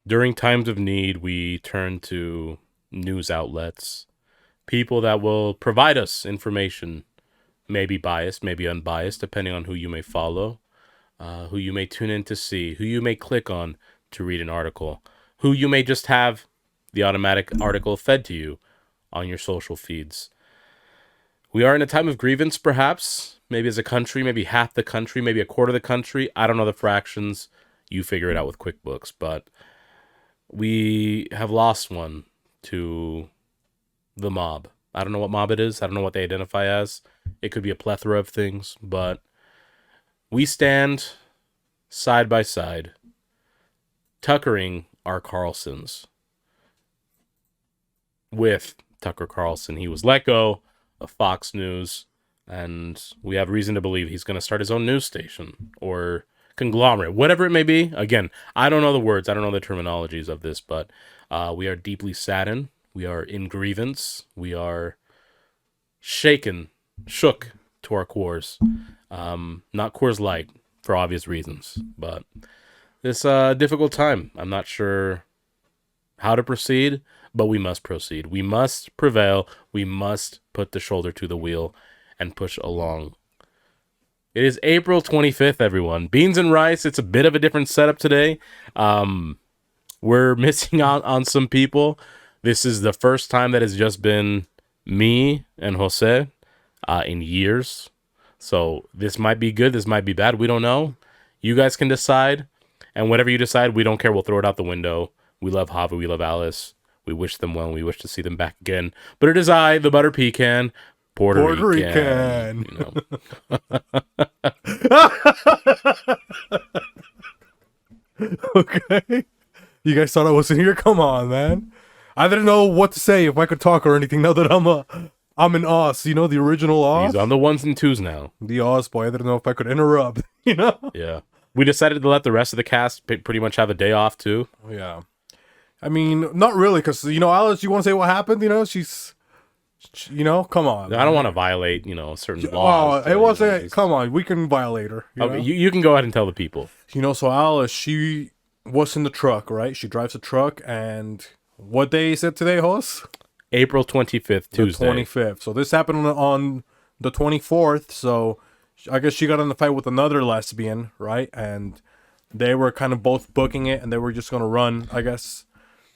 During times of need, we turn to news outlets, people that will provide us information, maybe biased, maybe unbiased, depending on who you may follow, who you may tune in to see, who you may click on to read an article, who you may just have the automatic article fed to you on your social feeds. We are in a time of grievance, perhaps, maybe as a country, maybe half the country, maybe a quarter of the country. I don't know the fractions. You figure it out with QuickBooks, but we have lost one to the mob. I don't know what mob it is. I don't know what they identify as. It could be a plethora of things, but we stand side by side, tuckering our Carlsons with Tucker Carlson. He was let go of Fox News, and we have reason to believe he's going to start his own news station or conglomerate, whatever it may be. Again, I don't know the words. I don't know the terminologies of this, but we are deeply saddened. We are in grievance. We are shook to our cores. Not Coors Light for obvious reasons, but this difficult time. I'm not sure how to proceed, but we must proceed. We must prevail. We must put the shoulder to the wheel and push along. It is April 25th, everyone. Beans and rice. It's a bit of a different setup today. We're missing out on some people. This is the first time that it's just been me and Jose in years. So this might be good. This might be bad. We don't know. You guys can decide. And whatever you decide, we don't care. We'll throw it out the window. We love Javi. We love Alice. We wish them well. And we wish to see them back again. But it is I, the Butter Pecan, Puerto Rican. You know. Okay. You guys thought I wasn't here? Come on, man. I didn't know what to say, if I could talk or anything. Now that I'm an Oz, you know, the original Oz. He's on the ones and twos now. The Oz boy. I didn't know if I could interrupt, you know? Yeah. We decided to let the rest of the cast pretty much have a day off, too. Yeah. I mean, not really, because, you know, Alice, you want to say what happened? You know, you know, come on. I don't want to violate, certain laws. Oh, it wasn't, come on, we can violate her. You can go ahead and tell the people. You know, so Alice, she was in the truck, right? She drives a truck, and what day is it today, Hoss? April 25th, Tuesday. The 25th. So this happened on the 24th, so I guess she got in a fight with another lesbian, right? And they were kind of both booking it, and they were just going to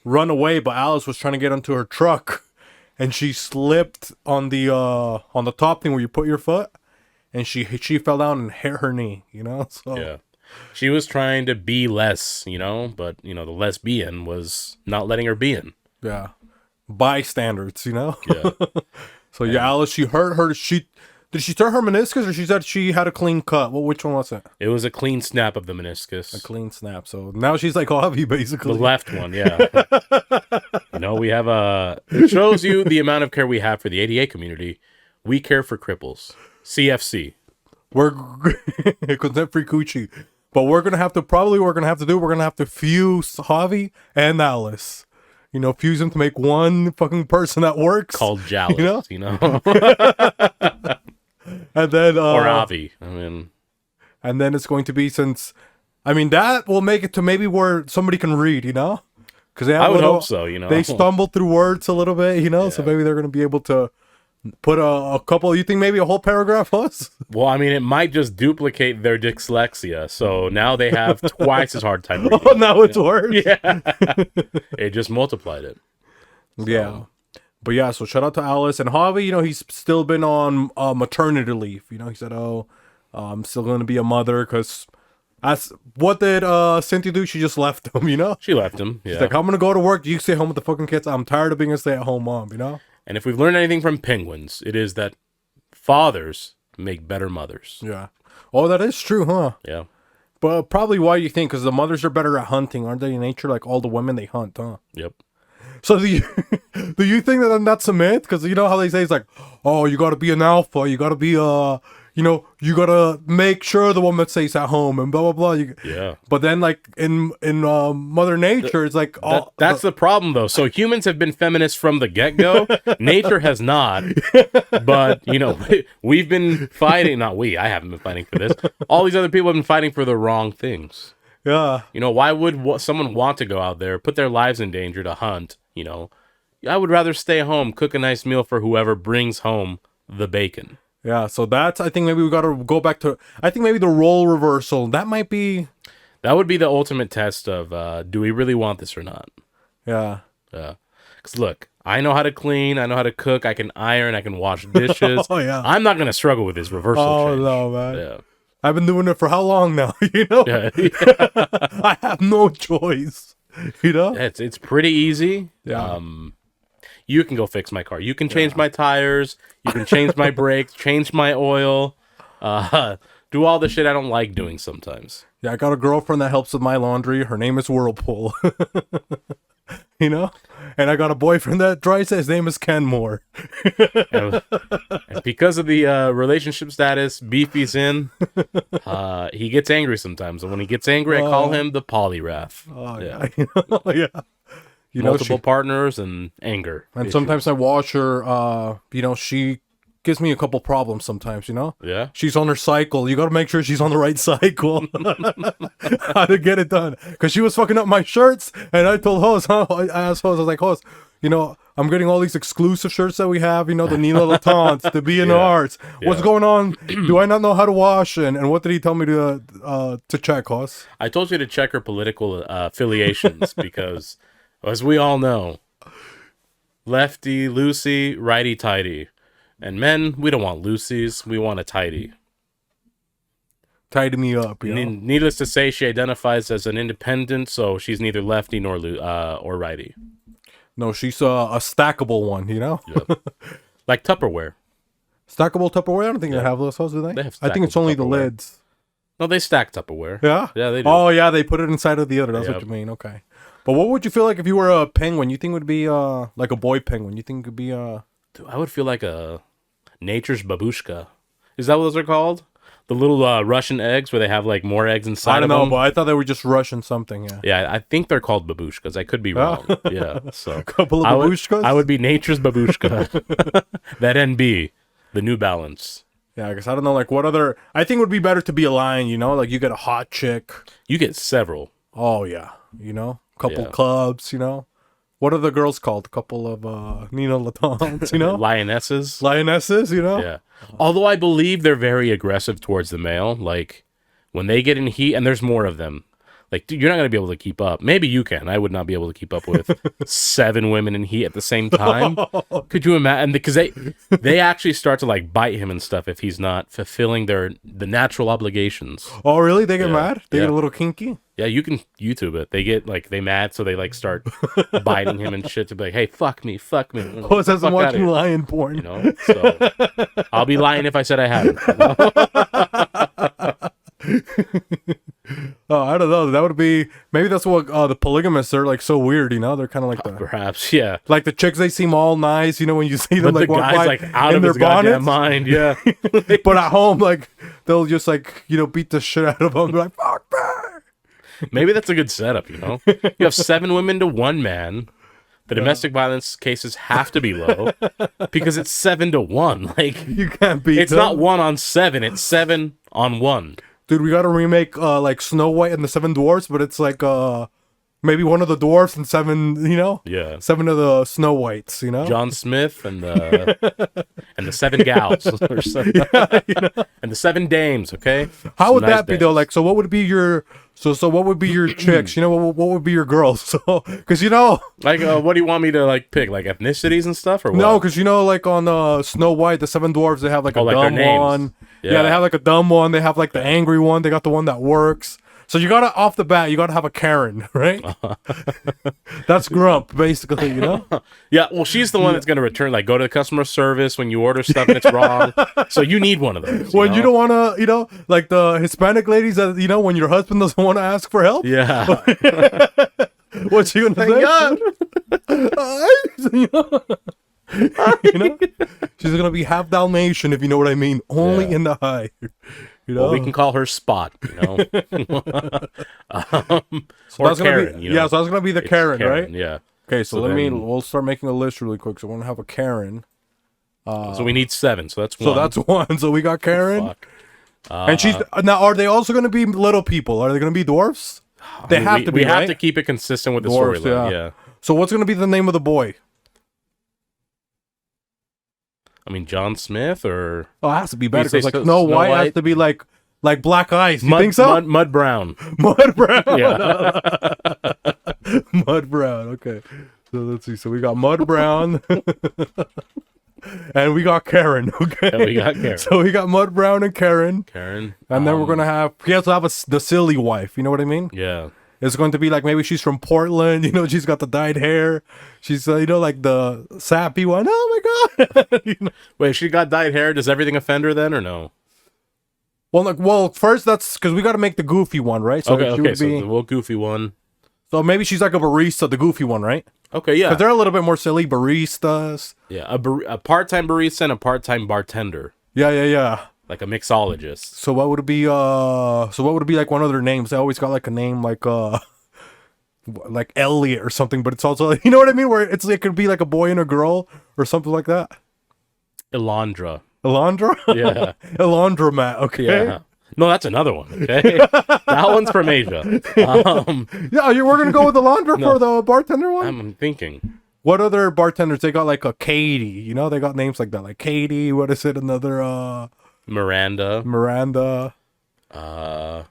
run away, but Alice was trying to get onto her truck, and she slipped on the top thing where you put your foot, and she fell down and hit her knee, you know? So yeah. She was trying to be less, but the lesbian was not letting her be in. Yeah. Bystanders, you know? Yeah. So yeah, Alice, she hurt her. Did she tear her meniscus, or she said she had a clean cut? Well, which one was it? It was a clean snap of the meniscus. A clean snap. So now she's like Javi, basically. The left one, yeah. We have it shows you the amount of care we have for the ADA community. We care for cripples. CFC. We're consent-free coochie. But we're going to have to fuse Javi and Alice. Fuse them to make one fucking person that works. Called Jealous, you know? And then... or Avi, And then it's going to be that will make it to maybe where somebody can read, Because I would hope so, They stumble through words a little bit, Yeah. So maybe they're going to be able to put a couple... You think maybe a whole paragraph was? Well, it might just duplicate their dyslexia. So now they have twice as hard time reading. Oh, now it's worse. Yeah. It just multiplied it. So. Yeah. But yeah, so shout out to Alice. And Javi, he's still been on maternity leave. He said, I'm still going to be a mother because... What did Cynthia do? She just left him, She left him, yeah. She's like, I'm going to go to work. You stay home with the fucking kids. I'm tired of being a stay-at-home mom, And if we've learned anything from penguins, it is that fathers make better mothers. Yeah. Oh, that is true, huh? Yeah. But probably why you think, because the mothers are better at hunting, aren't they, in nature? Like all the women, they hunt, huh? Yep. So do you think that that's a myth? Because you know how they say it's like, oh, you got to be an alpha. You got to be you got to make sure the woman stays at home and blah, blah, blah. Yeah. But then like in Mother Nature, it's like... That's the problem, though. So humans have been feminists from the get-go. Nature has not. But, we've been fighting... Not we. I haven't been fighting for this. All these other people have been fighting for the wrong things. Yeah. You know, why would someone want to go out there, put their lives in danger to hunt? You know, I would rather stay home, cook a nice meal for whoever brings home the bacon. Yeah, so I think maybe we got to go back to, I think maybe the role reversal, that might be. That would be the ultimate test of, do we really want this or not? Yeah. Yeah. Because look, I know how to clean, I know how to cook, I can iron, I can wash dishes. Oh, yeah. I'm not going to struggle with this reversal Oh, change. no, man. Yeah. I've been doing it for how long now, you know? Yeah. I have no choice, you know? It's pretty easy. Yeah. You can go fix my car. You can change my tires. You can change my brakes, change my oil, do all the shit I don't like doing sometimes. Yeah, I got a girlfriend that helps with my laundry. Her name is Whirlpool. You know? And I got a boyfriend that dries it. His name is Ken Moore. And because of the relationship status, Beefy's in, he gets angry sometimes. And when he gets angry, I call him the Polywrath. Oh, Yeah. Yeah. You know, Multiple partners and anger. and issues. sometimes I watch her, you know, she gives me a couple problems sometimes, you know? Yeah. She's on her cycle. You got to make sure she's on the right cycle. How to get it done. Because she was fucking up my shirts. And I told Hose, I asked Hose, I was like, Hose, you know, I'm getting all these exclusive shirts that we have, you know, the Nina Latans, the B&Rs. What's Yeah. going on? Do I not know how to wash? And what did he tell me to check, Hose? I told you to check her political affiliations because, as we all know, lefty, loosey, righty, tighty. And men, we don't want loosies. We want a tighty. Tied me up, you know? Needless to say, she identifies as an independent, so she's neither lefty nor or righty. No, she's a stackable one, you know? Yep. Like Tupperware. Stackable Tupperware? I don't think they have those, do they? They have I think it's stackable only the Tupperware. lids. No, they stack Tupperware. Yeah? Yeah, they do. Oh, yeah, they put it inside of the other. That's what Yep. you mean. Okay. But what would you feel like if you were a penguin? You think it would be like a boy penguin? You think it could be Dude, I would feel like a nature's babushka. Is that what those are called? The little Russian eggs where they have like more eggs inside I don't of know, them? but I thought they were just Russian something, yeah. Yeah, I think they're called babushkas. I could be wrong. Yeah, so Couple of babushkas? I would be nature's babushka. That NB, the New Balance. Yeah, I guess I don't know, like what other I think it would be better to be a lion, you know? Like you get a hot chick. You get several. Oh yeah. You know? Couple Yeah. clubs, you know? What are the girls called? A couple of Nina Latans, you know? Lionesses. Lionesses, you know? Yeah. Although I believe they're very aggressive towards the male. Like, when they get in heat, and there's more of them, like, dude, you're not going to be able to keep up. Maybe you can. I would not be able to keep up with 7 women in heat at the same time. Could you imagine? Because they actually start to, like, bite him and stuff if he's not fulfilling the natural obligations. Oh really? They get mad? They Yeah. get a little kinky? Yeah, you can YouTube it. They get, like, they mad, so they, like, start biting him and shit to be like, hey, fuck me. Oh, it says I'm Fuck outta watching here. lion porn. You know? So, I'll be lying if I said I haven't. You know? Oh, I don't know. That would be maybe that's what the polygamists are like so weird, you know? They're kind of like the Perhaps, yeah. like the chicks. They seem all nice, you know, when you see them But like the walk guy's by like out in of their his goddamn bonnets. mind, yeah. But at home, like they'll just like you know beat the shit out of them. They're like fuck me. Maybe that's a good setup, you know? You have 7 women to 1 man. The domestic violence cases have to be low because it's 7 to 1. Like, You can't beat. it's them. not 1 on 7, it's 7 on 1. Dude, we got to remake like Snow White and the Seven Dwarfs, but it's like maybe one of the dwarfs and 7, you know, Yeah. 7 of the Snow Whites, you know. John Smith and the 7 gals or something. And the 7 dames, okay? How Some would nice that be though? dames. Like, so what would be your so what would be your chicks? You know, what would be your girls? So, because you know, Like, what do you want me to, like, pick? Like, ethnicities and stuff, or what? no, because you know, like on Snow White, the 7 dwarfs, they have like a like their dumb names. one. Yeah. Yeah. They have like a dumb one. They have like the angry one. They got the one that works. So you gotta off the bat, you gotta have a Karen, right? That's Grump, basically. You know. Yeah, well, she's the one that's going to return, like, go to the customer service when you order stuff and it's wrong. So you need one of those. When know? you don't want to, you know, like the Hispanic ladies that, you know, when your husband doesn't want to ask for help, Yeah. what's she gonna say? God. you know? You know? She's gonna be half Dalmatian, if you know what I mean. Only Yeah. in the high. You know? Well, we can call her Spot, you know? So or that's gonna Karen, be, you know? yeah, so that's gonna be the It's Karen, right? Yeah. Okay, so, So let me, then- we'll start making a list really quick. So we're gonna have a Karen. So we need 7, so that's 1. So that's one. So we got Karen. Fuck. And she's, now are they also gonna be little people? Are they gonna be dwarfs? They have to be, We have right? to keep it consistent with the Dwarves, storyline. yeah. Yeah. So what's gonna be the name of the boy? I mean, John Smith or Oh, it has to be better You say because like Snow Snow White has White? to be like Black Ice. You think so? Mud Brown. Mud Brown. Yeah. Mud Brown. Okay. So let's see. So we got Mud Brown. And we got Karen. Okay. Yeah, we got Karen. So we got Mud Brown and Karen. Karen. And then we're going to have, he has to have the silly wife. You know what I mean? Yeah. It's going to be like maybe she's from Portland. You know, she's got the dyed hair. She's, you know, like the sappy one. Oh my God. You know? Wait, she got dyed hair. Does everything offend her then or no? Well, first that's because we got to make the goofy one, right? So Okay, she would so be, the little goofy one. so maybe she's like a barista, the goofy one, right? Okay, yeah. Because they're a little bit more silly baristas. Yeah, a part-time barista and a part-time bartender. Yeah. Like a mixologist. So what would it be? So what would it be like one of their names? They always got like a name like Elliot or something, but it's also you know what I mean, where it could be like a boy and a girl or something like that. Elandra. Alondra? Yeah. Alondramat, okay. Yeah. No, that's another one, okay? That one's from Asia. Yeah, we're gonna go with Alondra No. for the bartender one? I'm thinking. What other bartenders? They got like a Katie, you know, they got names like that, like Katie, what is it, another Miranda. Miranda. Uh,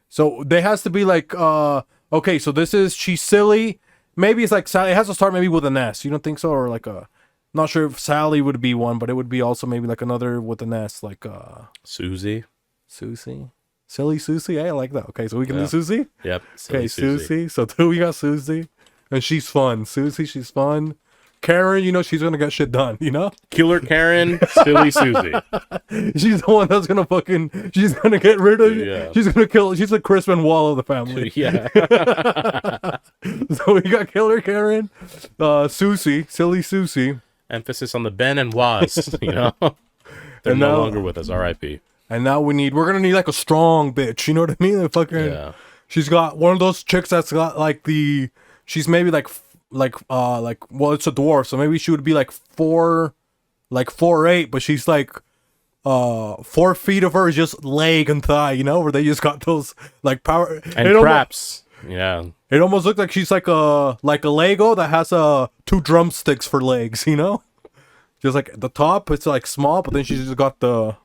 So there has to be like okay, so she's silly. Maybe it's like Sally. It has to start maybe with an S. You don't think so? Or like not sure if Sally would be one, but it would be also maybe like another with an S, like Susie. Susie. Silly Susie. Hey, I like that. Okay, so we can Yeah. do Susie? Yep. Okay, Silly Susie. So two, we got Susie. And she's fun. Susie, she's fun. Karen, you know, she's gonna get shit done, you know? Killer Karen, Silly Susie. She's the one that's gonna she's gonna get rid of Yeah. she's gonna kill, she's the Chris Benoit of the family. Yeah. So we got Killer Karen, Susie, Silly Susie. Emphasis on the Ben and Was, you know? They're And no now- longer with us, R.I.P. And now we're gonna need like a strong bitch, you know what I mean? The fucking, Yeah. she's got one of those chicks that's got like she's maybe well, it's a dwarf, so maybe she would be like 4'8", but she's like 4 feet of her is just leg and thigh, you know, where they just got those like power And craps. Yeah. It almost looked like she's like a Lego that has 2 drumsticks for legs, you know? Just like the top, it's like small, but then she's just got the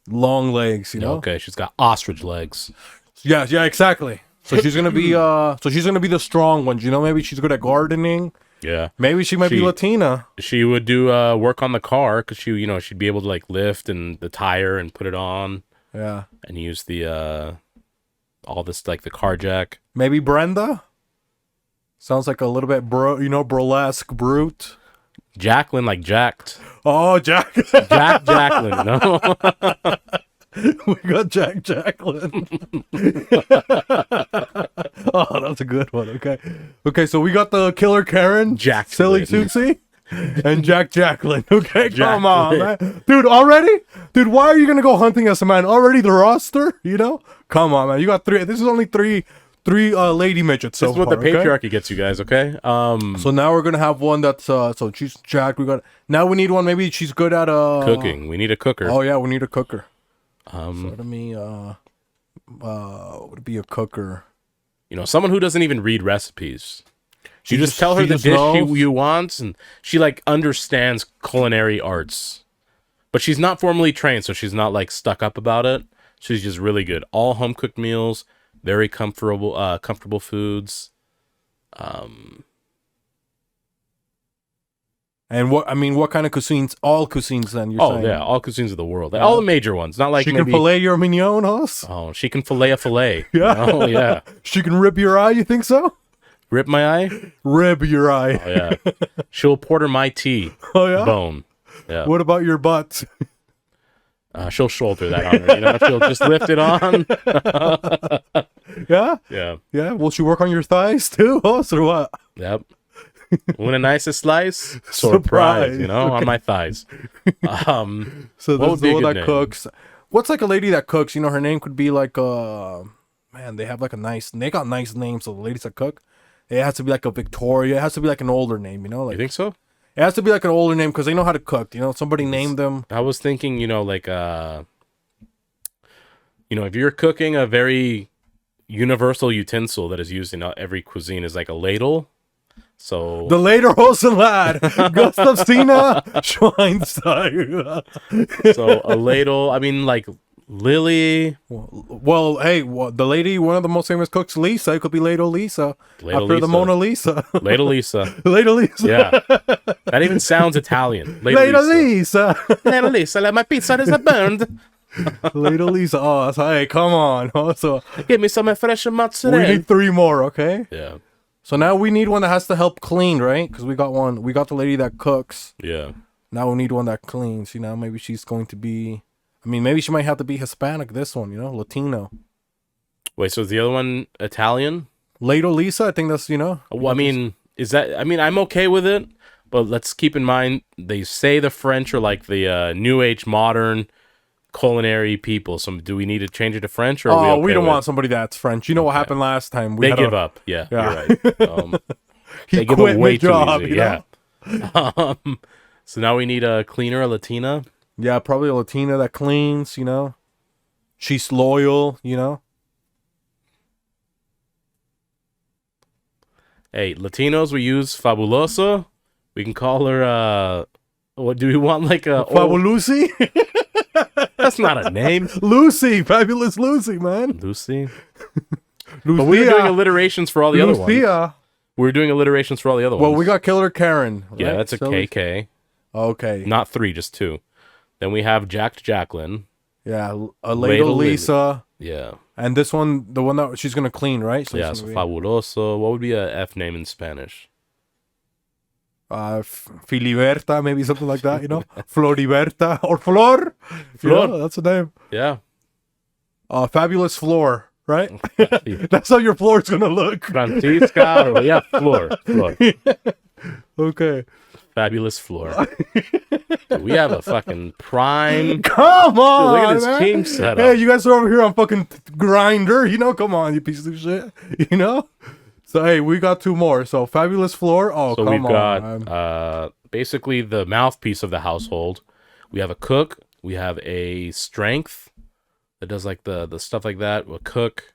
long legs, you know? Okay, she's got ostrich legs. Yeah, exactly. So she's gonna be the strong one, you know? Maybe she's good at gardening. Yeah. Maybe she might be Latina. She would do work on the car because she'd be able to like lift and the tire and put it on Yeah. and use the all this like the car jack. Maybe Brenda. Sounds like a little bit burlesque brute. Jacqueline like jacked. Oh, Jack. Jacqueline, you know? We got Jacqueline. Oh, that's a good one. Okay, so we got the Killer Karen, Jacqueline. Silly Susie, and Jacqueline. Okay, come on, Jacqueline. man. Dude, already? Dude, why are you gonna go hunting us, man? Already the roster, you know? Come on, man. You got 3. This is only three lady midgets so This is what far, the okay? patriarchy gets you guys, okay? So now we're gonna have one that's so she's Jack. Now we need one. Maybe she's good at cooking. We need a cooker. Oh yeah, we need a cooker. So let me would it be a cooker? Someone who doesn't even read recipes. You just tell her she the just dish knows? you want, and she like understands culinary arts. But she's not formally trained, so she's not like stuck up about it. She's just really good. All home cooked meals, very comfortable foods. And what kind of cuisines? All cuisines, then you're saying? Yeah, all cuisines of the world, all the major ones. Not like She maybe, can fillet your mignon, hoss. Oh, she can fillet a fillet. Yeah. Oh yeah. She can rib your eye. You think so? Rip my eye. Rib your eye. Oh yeah. She'll porter my tea. Oh yeah. Bone. Yeah. What about your butt? She'll shoulder that on her. She'll just lift it on. Yeah. Yeah. Yeah. Will she work on your thighs too, hoss, or what? Yep. When a nicest slice, Surprise. surprise, on my thighs. So What this is would be the a one good that name? cooks. What's like a lady that cooks? Her name could be like man, they have like they got nice names. So the ladies that cook, it has to be like a Victoria. It has to be like an older name. Like You think so? it has to be like an older name because they know how to cook. Somebody named them. I was thinking, like, if you're cooking a very universal utensil that is used in every cuisine is like a ladle. So The later Rosenlad, Gustav Stina, Schweinsteiger. so a ladle. I mean, like Lily. Well, hey, the lady, one of the most famous cooks, Lisa. It could be Ladle Lisa. Ladle After the Lisa. Mona Lisa. Ladle Lisa. Ladle Lisa. Yeah, that even sounds Italian. Ladle Lisa. Ladle Lisa, let my pizza is burned. Ladle Lisa. Oh, hey, come on. Also, Give me some fresh we mozzarella. need 3 more, okay? Yeah, So now we need one that has to help clean, right? Because we got one. We got the lady that cooks. yeah. Now we need one that cleans. You know, maybe she's going to be. I mean, maybe she might have to be Hispanic. This one, you know, Latino. Wait, so is the other one Italian? Ladle Lisa. I think that's Well, I mean, is that? I mean, I'm okay with it, but let's keep in mind they say the French are like the new age modern culinary people. So do we need to change it to French, or are we Oh, okay we don't with- want somebody that's French. You know what happened last time? We They had give up. Yeah, Yeah. you're right. He They give quit up way too mid-job, easy. you know? Yeah. So now we need a cleaner, a Latina. Yeah, probably a Latina that cleans, you know. She's loyal, you know. Hey, Latinos, we use Fabulosa. We can call her. What do we want? Like a? Lucy? That's not a name. Lucy, fabulous Lucy, man. Lucy. Lucia. But we were doing alliterations for all the other ones. Lucia. We were doing alliterations for all the other Well, ones. we got Killer Karen. Yeah, right? that's a So- KK. Okay. Not 3, just 2. Then we have Jack Jacqueline. Yeah, a Ladle Ladle Lisa. Yeah. And this one, the one that she's going to clean, right? Yeah, it's so gonna be, Fabuloso. What would be a F name in Spanish? Filiberta, maybe something like that, you know? Floriberta or Flor. Flor. Yeah, that's the name. Yeah. Fabulous Floor, right? That's how your floor is going to look. Francisca. Or, yeah, Flor. Okay. Fabulous Flor. Dude, we have a fucking prime. Come on, Look at this man. team setup. Hey, you guys are over here on fucking Grinder, you know? Come on, you piece of shit, you know? So, hey, we got 2 more. So, Fabulous Floor. Oh, So come we've on. got basically the mouthpiece of the household. We have a cook. We have a strength that does like the stuff like that. A cook.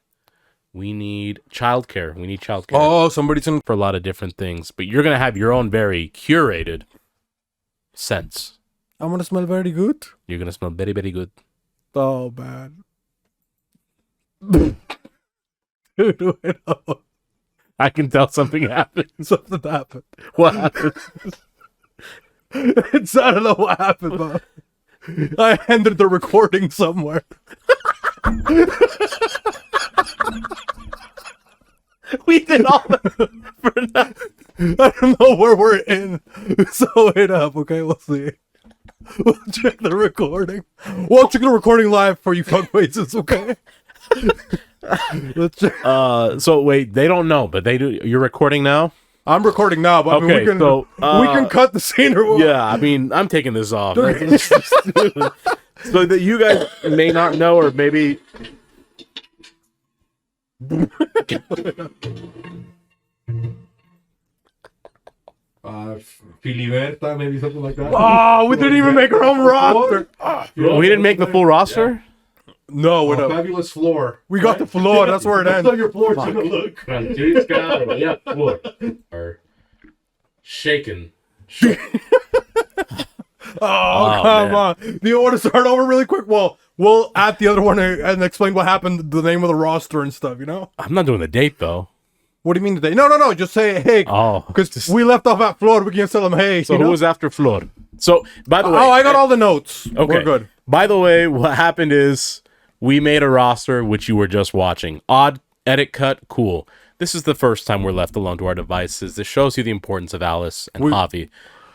We need childcare. We need childcare Oh, somebody's in. for a lot of different things. But you're gonna have your own very curated sense. I'm going to smell very good. You're gonna smell very, very good. Oh, man. Dude, wait up. I can tell something happened. Something happened. What happened? I don't know what happened, but I ended the recording somewhere. We did all for that. I don't know where we're in. So wait up, okay? We'll see. We'll check the recording. We'll check the recording live for you fuckfaces, okay? Let's check. So wait, they don't know, but they do. You're recording now. I'm recording now, but I mean, Okay, so, we can cut the scene or what? Yeah, I mean, I'm taking this off. So that you guys may not know, or maybe Filiberta, maybe something like that. Oh, we didn't even make our own roster. we didn't make the full roster. No, with a Fabulous Floor. we got the floor. That's where it That's how ends. your floor's gonna look. Francisca, yeah, floor or shaken. Oh, come man. on. Do you want to start over really quick? Well, we'll add the other one and explain what happened, the name of the roster and stuff, you know? I'm not doing the date though. What do you mean today? No. Just say, hey. Oh, Because we left off at Flor. We can tell them, hey. so you who know? was after Flor? So by the way, Oh, I got all the notes. okay. We're good. By the way, what happened is we made a roster which you were just watching. Odd edit cut, cool. This is the first time we're left alone to our devices. This shows you the importance of Alice and Javi.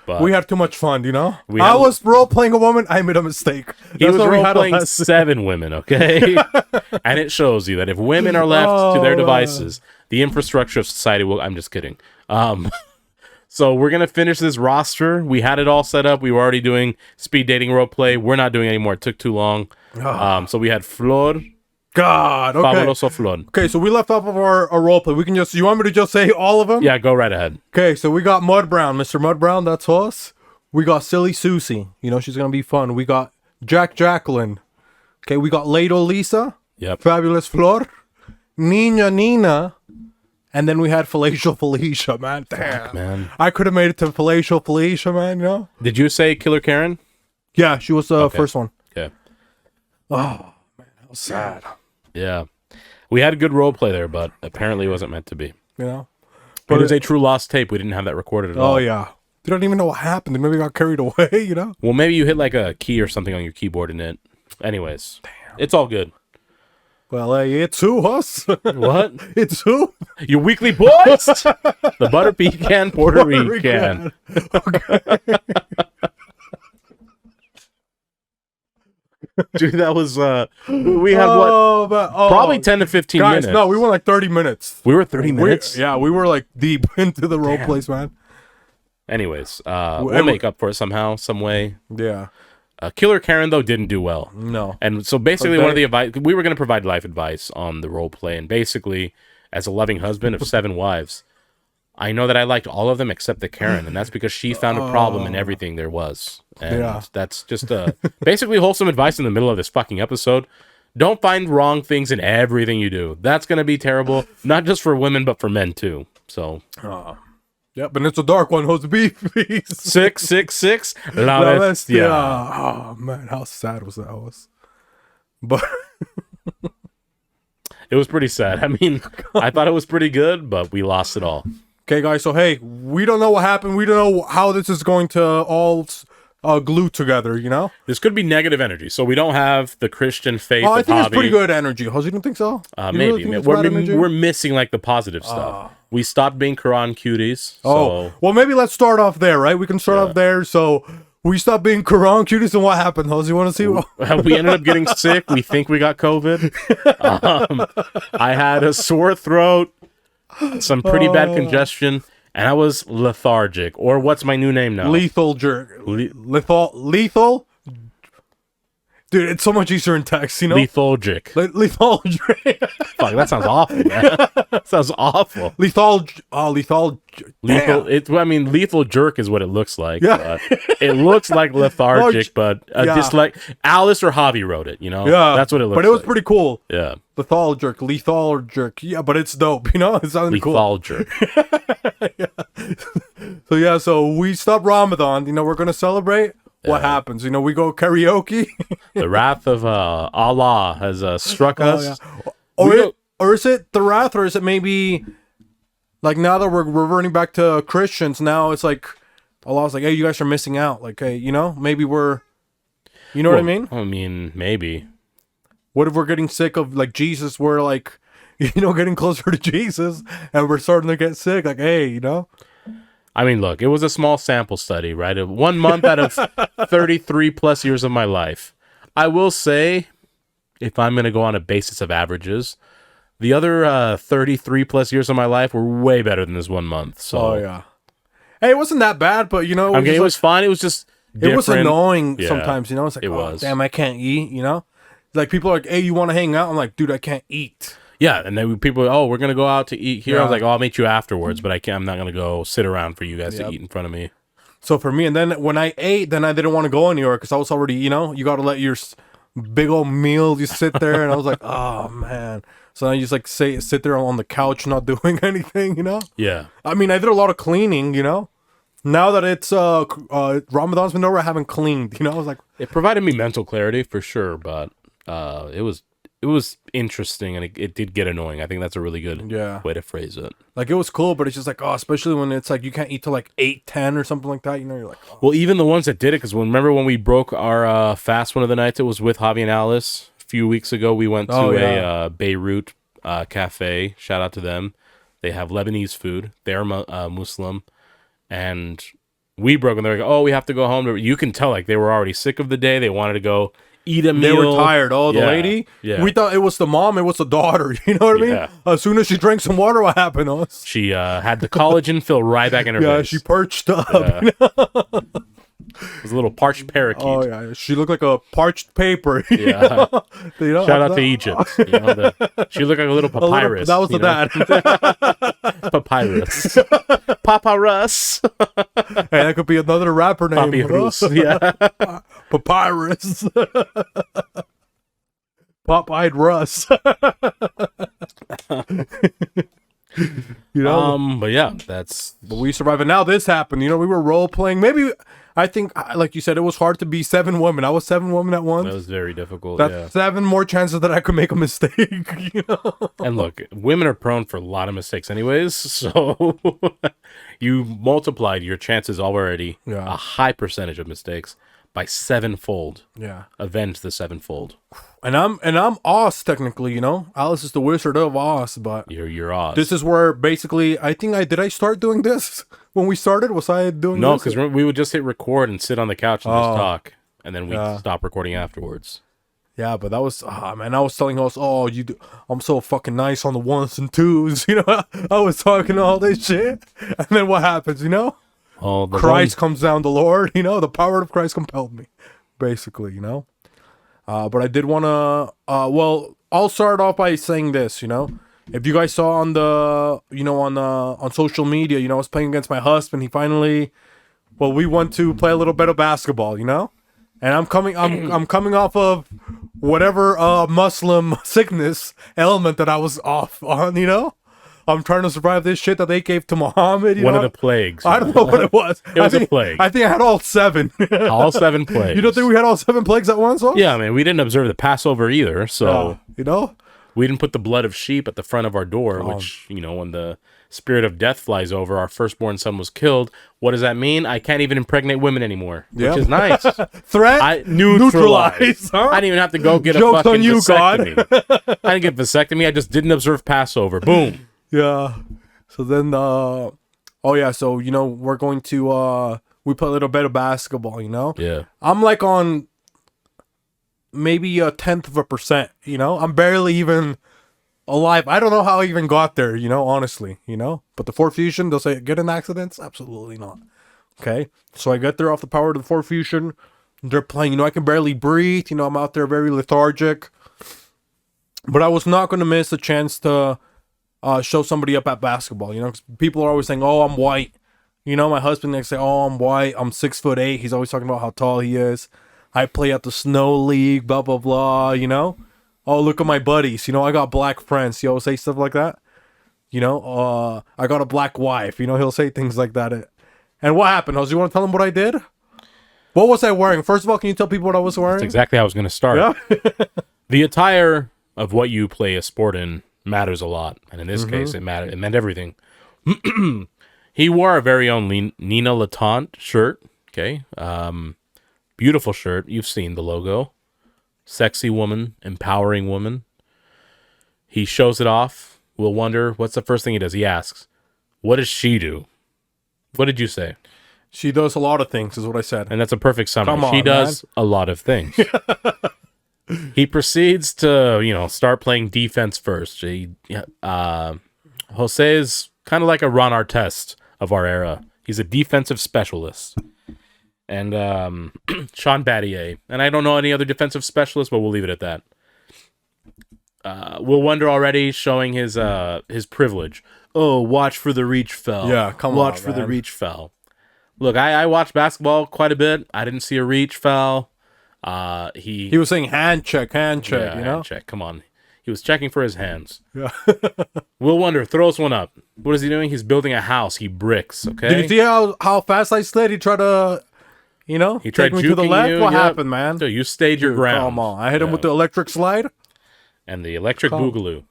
But We had too much fun, you know? We I had- was role playing a woman. I made a mistake. he was why we role had a playing lesson. 7 women, okay? And it shows you that if women are left to their devices, the infrastructure of society will. I'm just kidding. So we're gonna finish this roster. We had it all set up. We were already doing speed dating role play. We're not doing anymore. It took too long. So we had Flor, God, okay. Fabuloso Flor. Okay, so we left off of our role play. We can just, you want me to just say all of them? Yeah, go right ahead. Okay, so we got Mud Brown, Mr. Mud Brown, that's us. We got Silly Susie, you know, she's gonna be fun. We got Jack Jacqueline. Okay, we got Ladle Lisa, Yep. Fabulous Flor, Nina Nina, and then we had Fellatio Felicia, man. Damn. Man. I could have made it to Fellatio Felicia, man, you know? Did you say Killer Karen? Yeah, she was the Okay. first one. Okay. Oh, man, that was sad. Yeah. We had a good role play there, but apparently it wasn't meant to be. You know? But it was a true lost tape. We didn't have that recorded at all. Oh, yeah. They don't even know what happened. They maybe got carried away, you know? Well, maybe you hit like a key or something on your keyboard in it. Anyways, it's all good. Well, hey, it's who, us? What? It's who? Your weekly boys? The Butter Pecan Puerto Rican. Okay. Dude, that was, we had what? Probably 10 to 15 guys, minutes. no, we went like 30 minutes. We were 30 minutes? Yeah, we were like deep into the role plays, man. Anyways, we'll make up for it somehow, some way. Yeah. Killer Karen, though, didn't do well. No. And so basically, one of the advice, we were going to provide life advice on the role play. And basically, as a loving husband of 7 wives, I know that I liked all of them except the Karen. And that's because she found a problem in everything there was. And that's just basically wholesome advice in the middle of this fucking episode. Don't find wrong things in everything you do. That's going to be terrible, not just for women, but for men too. So. Yep, and it's a dark one, Jose Beef. 666 La Bestia. Oh, man, how sad was that? But it was pretty sad. I mean, I thought it was pretty good, but we lost it all. Okay, guys, so hey, we don't know what happened. We don't know how this is going to all glue together, you know? This could be negative energy. So we don't have the Christian faith. Oh, I think it's it's pretty good energy. Jose, you don't think so? Maybe. We're missing like the positive stuff. We stopped being Quran cuties. So. Well, maybe let's start off there, right? We can start off there. So we stopped being Quran cuties, and what happened, Jose? You want to see? We ended up getting sick. We think we got COVID. I had a sore throat, some pretty bad congestion, and I was lethargic. Or what's my new name now? Lethal jerk. Lethal? Dude, it's so much easier in text, you know? Lethargic. Lethargic. Fuck, that sounds awful, man. That sounds awful. Lethal. Lethal. Lethal jerk is what it looks like. Yeah. It looks like lethargic, but just like Alice or Javi wrote it, you know? Yeah. That's what it looks like. But it was pretty cool. Yeah. Lethal jerk. Yeah, but it's dope, you know? It sounded cool. Lethal jerk. So we stopped Ramadan. You know, we're going to celebrate. What happens? You know, we go karaoke. The wrath of Allah has struck us. Yeah. Or is it the wrath, or is it maybe like now that we're reverting back to Christians, now it's like Allah's like, hey, you guys are missing out. Like, hey, you know, maybe we're, you know what I mean? I mean, maybe. What if we're getting sick of like Jesus? We're like, you know, getting closer to Jesus, and we're starting to get sick. Like, hey, you know. I mean, look, it was a small sample study, right? 1 month out of 33 plus years of my life. I will say, if I'm going to go on a basis of averages, the other 33 plus years of my life were way better than this 1 month. So, hey, it wasn't that bad, but you know, it was fine. It was just different. It was annoying sometimes, you know. It's like, damn, I can't eat, you know. Like people are like, hey, you want to hang out? I'm like, dude, I can't eat. Yeah, and then people, we're gonna go out to eat here. I was like, I'll meet you afterwards, but I'm not gonna go sit around for you guys to eat in front of me. So for me, and then when I ate, then I didn't want to go anywhere because I was already, you know, you got to let your big old meal just sit there, and I was like, oh man. So I just like sit there on the couch, not doing anything, you know. Yeah. I mean, I did a lot of cleaning, you know. Now that it's Ramadan's been over, I haven't cleaned, you know. I was like, it provided me mental clarity for sure, but it was interesting, and it did get annoying. I think that's a really good way to phrase it. Like, it was cool, but it's just like, especially when it's like you can't eat till like 8-10 or something like that. You know, you're like, Well, even the ones that did it, because remember when we broke our fast one of the nights, it was with Javi and Alice. A few weeks ago, we went to a Beirut cafe. Shout out to them. They have Lebanese food. They're Muslim. And we broke, and they're like, we have to go home. You can tell, like, they were already sick of the day. They wanted to go eat a meal. They were tired. The lady. Yeah. We thought it was the mom. It was the daughter. You know what I mean? As soon as she drank some water, what happened? She had the collagen fill right back in her face. Yeah, she perched up. Yeah. It was a little parched parakeet. Oh yeah, she looked like a parched paper. Yeah. You know, shout out to Egypt. You know, she looked like a little papyrus. That was the dad. Papyrus. Papyrus. Hey, that could be another rapper name. Papyrus. Yeah. Papyrus. Pop-eyed Russ. You know, But yeah, that's but we survived. And now this happened. You know, we were role playing. Maybe I think, like you said, it was hard to be 7 women. I was 7 women at once. that was very difficult. That's Yeah. 7 more chances that I could make a mistake. You know. And look, women are prone for a lot of mistakes anyways, so you multiplied your chances already, Yeah. a high percentage of mistakes, by 7-fold. Yeah. Avenge the 7-fold. And I'm Oz technically. You know, Alice is the Wizard of Oz, but You're Oz. this is where basically I think did I start doing this when we started? Was I doing No, this? because we would just hit record and sit on the couch and just talk, and then we'd Yeah. stop recording afterwards. Yeah, but that was man. I was telling us, I'm so fucking nice on the 1s and 2s. You know, I was talking all this shit, and then what happens? You know, Oh, the Christ comes down, the Lord. You know, the power of Christ compelled me, basically. You know, but I did want to. Well, I'll start off by saying this. You know, if you guys saw on the, on social media, you know, I was playing against my husband. He finally, well, we went to play a little bit of basketball. You know. And I'm coming off of whatever Muslim sickness ailment that I was off on, you know? I'm trying to survive this shit that they gave to Muhammad. One of the plagues. I don't know what it was. It was a plague. I think I had all 7. All 7 plagues. You don't think we had all 7 plagues at once? Huh? Yeah, man, we didn't observe the Passover either, so You know? we didn't put the blood of sheep at the front of our door, which, you know, when the spirit of death flies over, our firstborn son was killed. What does that mean? I can't even impregnate women anymore, Yep. which is nice. Threat? I neutralized. Huh? I didn't even have to go get Joke's a fucking on you, God. vasectomy. I didn't get vasectomy. I just didn't observe Passover. Boom. Yeah. So then, so, you know, we're going to, we play a little bit of basketball, you know? Yeah. I'm like on maybe 0.1%, you know? I'm barely even alive. I don't know how I even got there, you know, honestly, you know? But the Ford Fusion, they'll say, get in accidents? Absolutely not. Okay? So I get there off the power of the Ford Fusion. They're playing, you know, I can barely breathe. You know, I'm out there very lethargic. But I was not going to miss a chance to show somebody up at basketball, you know? 'Cause people are always saying, oh, I'm white. You know, my husband, they say, oh, I'm white. I'm 6'8". He's always talking about how tall he is. I play at the snow league, blah, blah, blah, you know? Oh, look at my buddies. You know, I got black friends. He always say stuff like that. You know, I got a black wife. You know, he'll say things like that. And what happened, Jose? You want to tell him what I did? What was I wearing? First of all, can you tell people what I was wearing? That's exactly how I was going to start. Yeah. The attire of what you play a sport in matters a lot. And in this case, it meant everything. He wore our very own Nina Latente shirt. Okay. Beautiful shirt. You've seen the logo. Sexy woman, empowering woman. He shows it off. We'll wonder, what's the first thing he does? He asks, what does she do? What did you say? She does a lot of things, is what I said. And that's a perfect summary. Come on, she does a lot of things. He proceeds to, you know, start playing defense first. Jose is kind of like a Ron Artest of our era. He's a defensive specialist. And Sean Battier. And I don't know any other defensive specialists, but we'll leave it at that. Will Wonder already showing his privilege. Oh, watch for the reach foul. Yeah, come on, watch for the man. reach foul. Look, I watch basketball quite a bit. I didn't see a reach foul. He was saying hand check, you know? Hand check. Come on. He was checking for his hands. Yeah. Will Wonder throws one up. What is he doing? He's building a house. He bricks, okay? Did you see how fast I slid? He tried to, you know, He tried take me to the juking left. you, What yep. happened, man? Dude, you stayed your ground. Come on. I hit him Yeah. with the electric slide. And the electric boogaloo.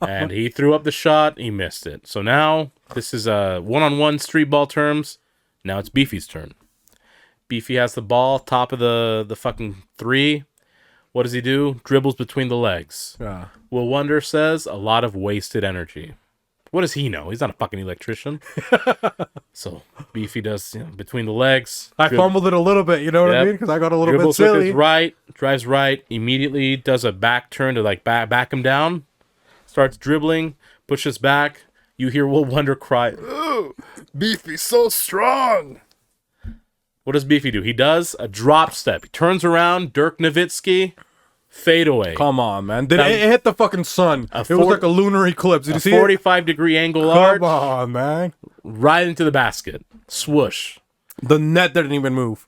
And he threw up the shot. He missed it. So now this is one-on-one street ball terms. Now it's Beefy's turn. Beefy has the ball, top of the fucking 3. What does he do? Dribbles between the legs. Yeah. Will Wonder says a lot of wasted energy. What does he know? He's not a fucking electrician. So Beefy does, you know, between the legs. I fumbled it a little bit, you know what I Yep. mean? Because I got a little bit Dribbles with silly. his right, drives right, immediately does a back turn to like back him down. Starts dribbling, pushes back. You hear Will Wonder cry, "Oh, Beefy's so strong." What does Beefy do? He does a drop step. He turns around, Dirk Nowitzki, fade away. Come on, man. It hit the fucking sun. It was 40 like a lunar eclipse. Did you A see it? 45-degree angle arch, Come on, man. right into the basket. Swoosh. The net didn't even move.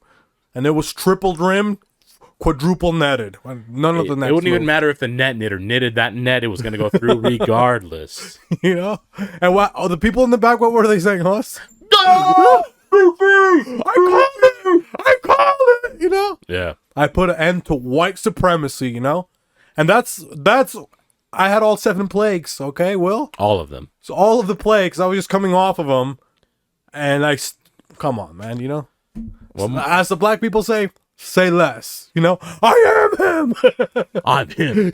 And it was triple rim, quadruple netted. None of the nets. It wouldn't even moved. matter if the net knitter knitted that net; it was going to go through regardless. You know. And what? Oh, the people in the back. What were they saying, Hoss? No! I call it. You know. Yeah. I put an end to white supremacy. You know, and that's. I had all 7 plagues. Okay, Will. All of them. So all of the plagues, I was just coming off of them, and come on, man. You know. Well, As the black people say less. You know, I am him. I'm him.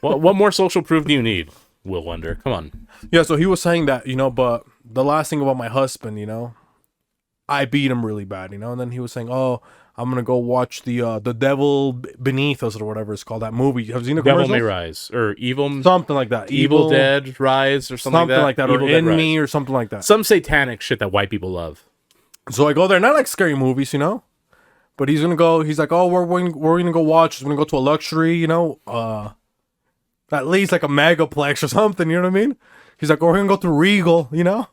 What more social proof do you need, Will Wonder? Come on. Yeah, so he was saying that, you know, but the last thing about my husband, you know, I beat him really bad, you know, and then he was saying, oh, I'm gonna go watch the Devil Beneath Us or whatever it's called, that movie. Have you seen the Devil commercials? May Rise or Evil Something like that. Evil Dead Rise or something like that. or Evil In Dead Me Rise. or something like that. Some satanic shit that white people love. So I go there, not like scary movies, you know, but he's like, oh, we're gonna go watch. We're gonna go to a luxury, you know, at least like a megaplex or something. You know what I mean? He's like, oh, we're gonna go to Regal, you know.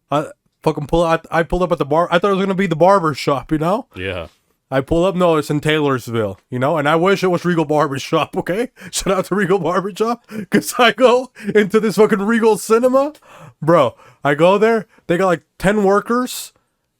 I pulled up at the bar. I thought it was gonna be the barber shop, you know. Yeah. I pull up, no, it's in Taylorsville, you know, and I wish it was Regal Barber Shop, okay? Shout out to Regal Barber Shop, because I go into this fucking Regal Cinema, bro, I go there, they got like 10 workers,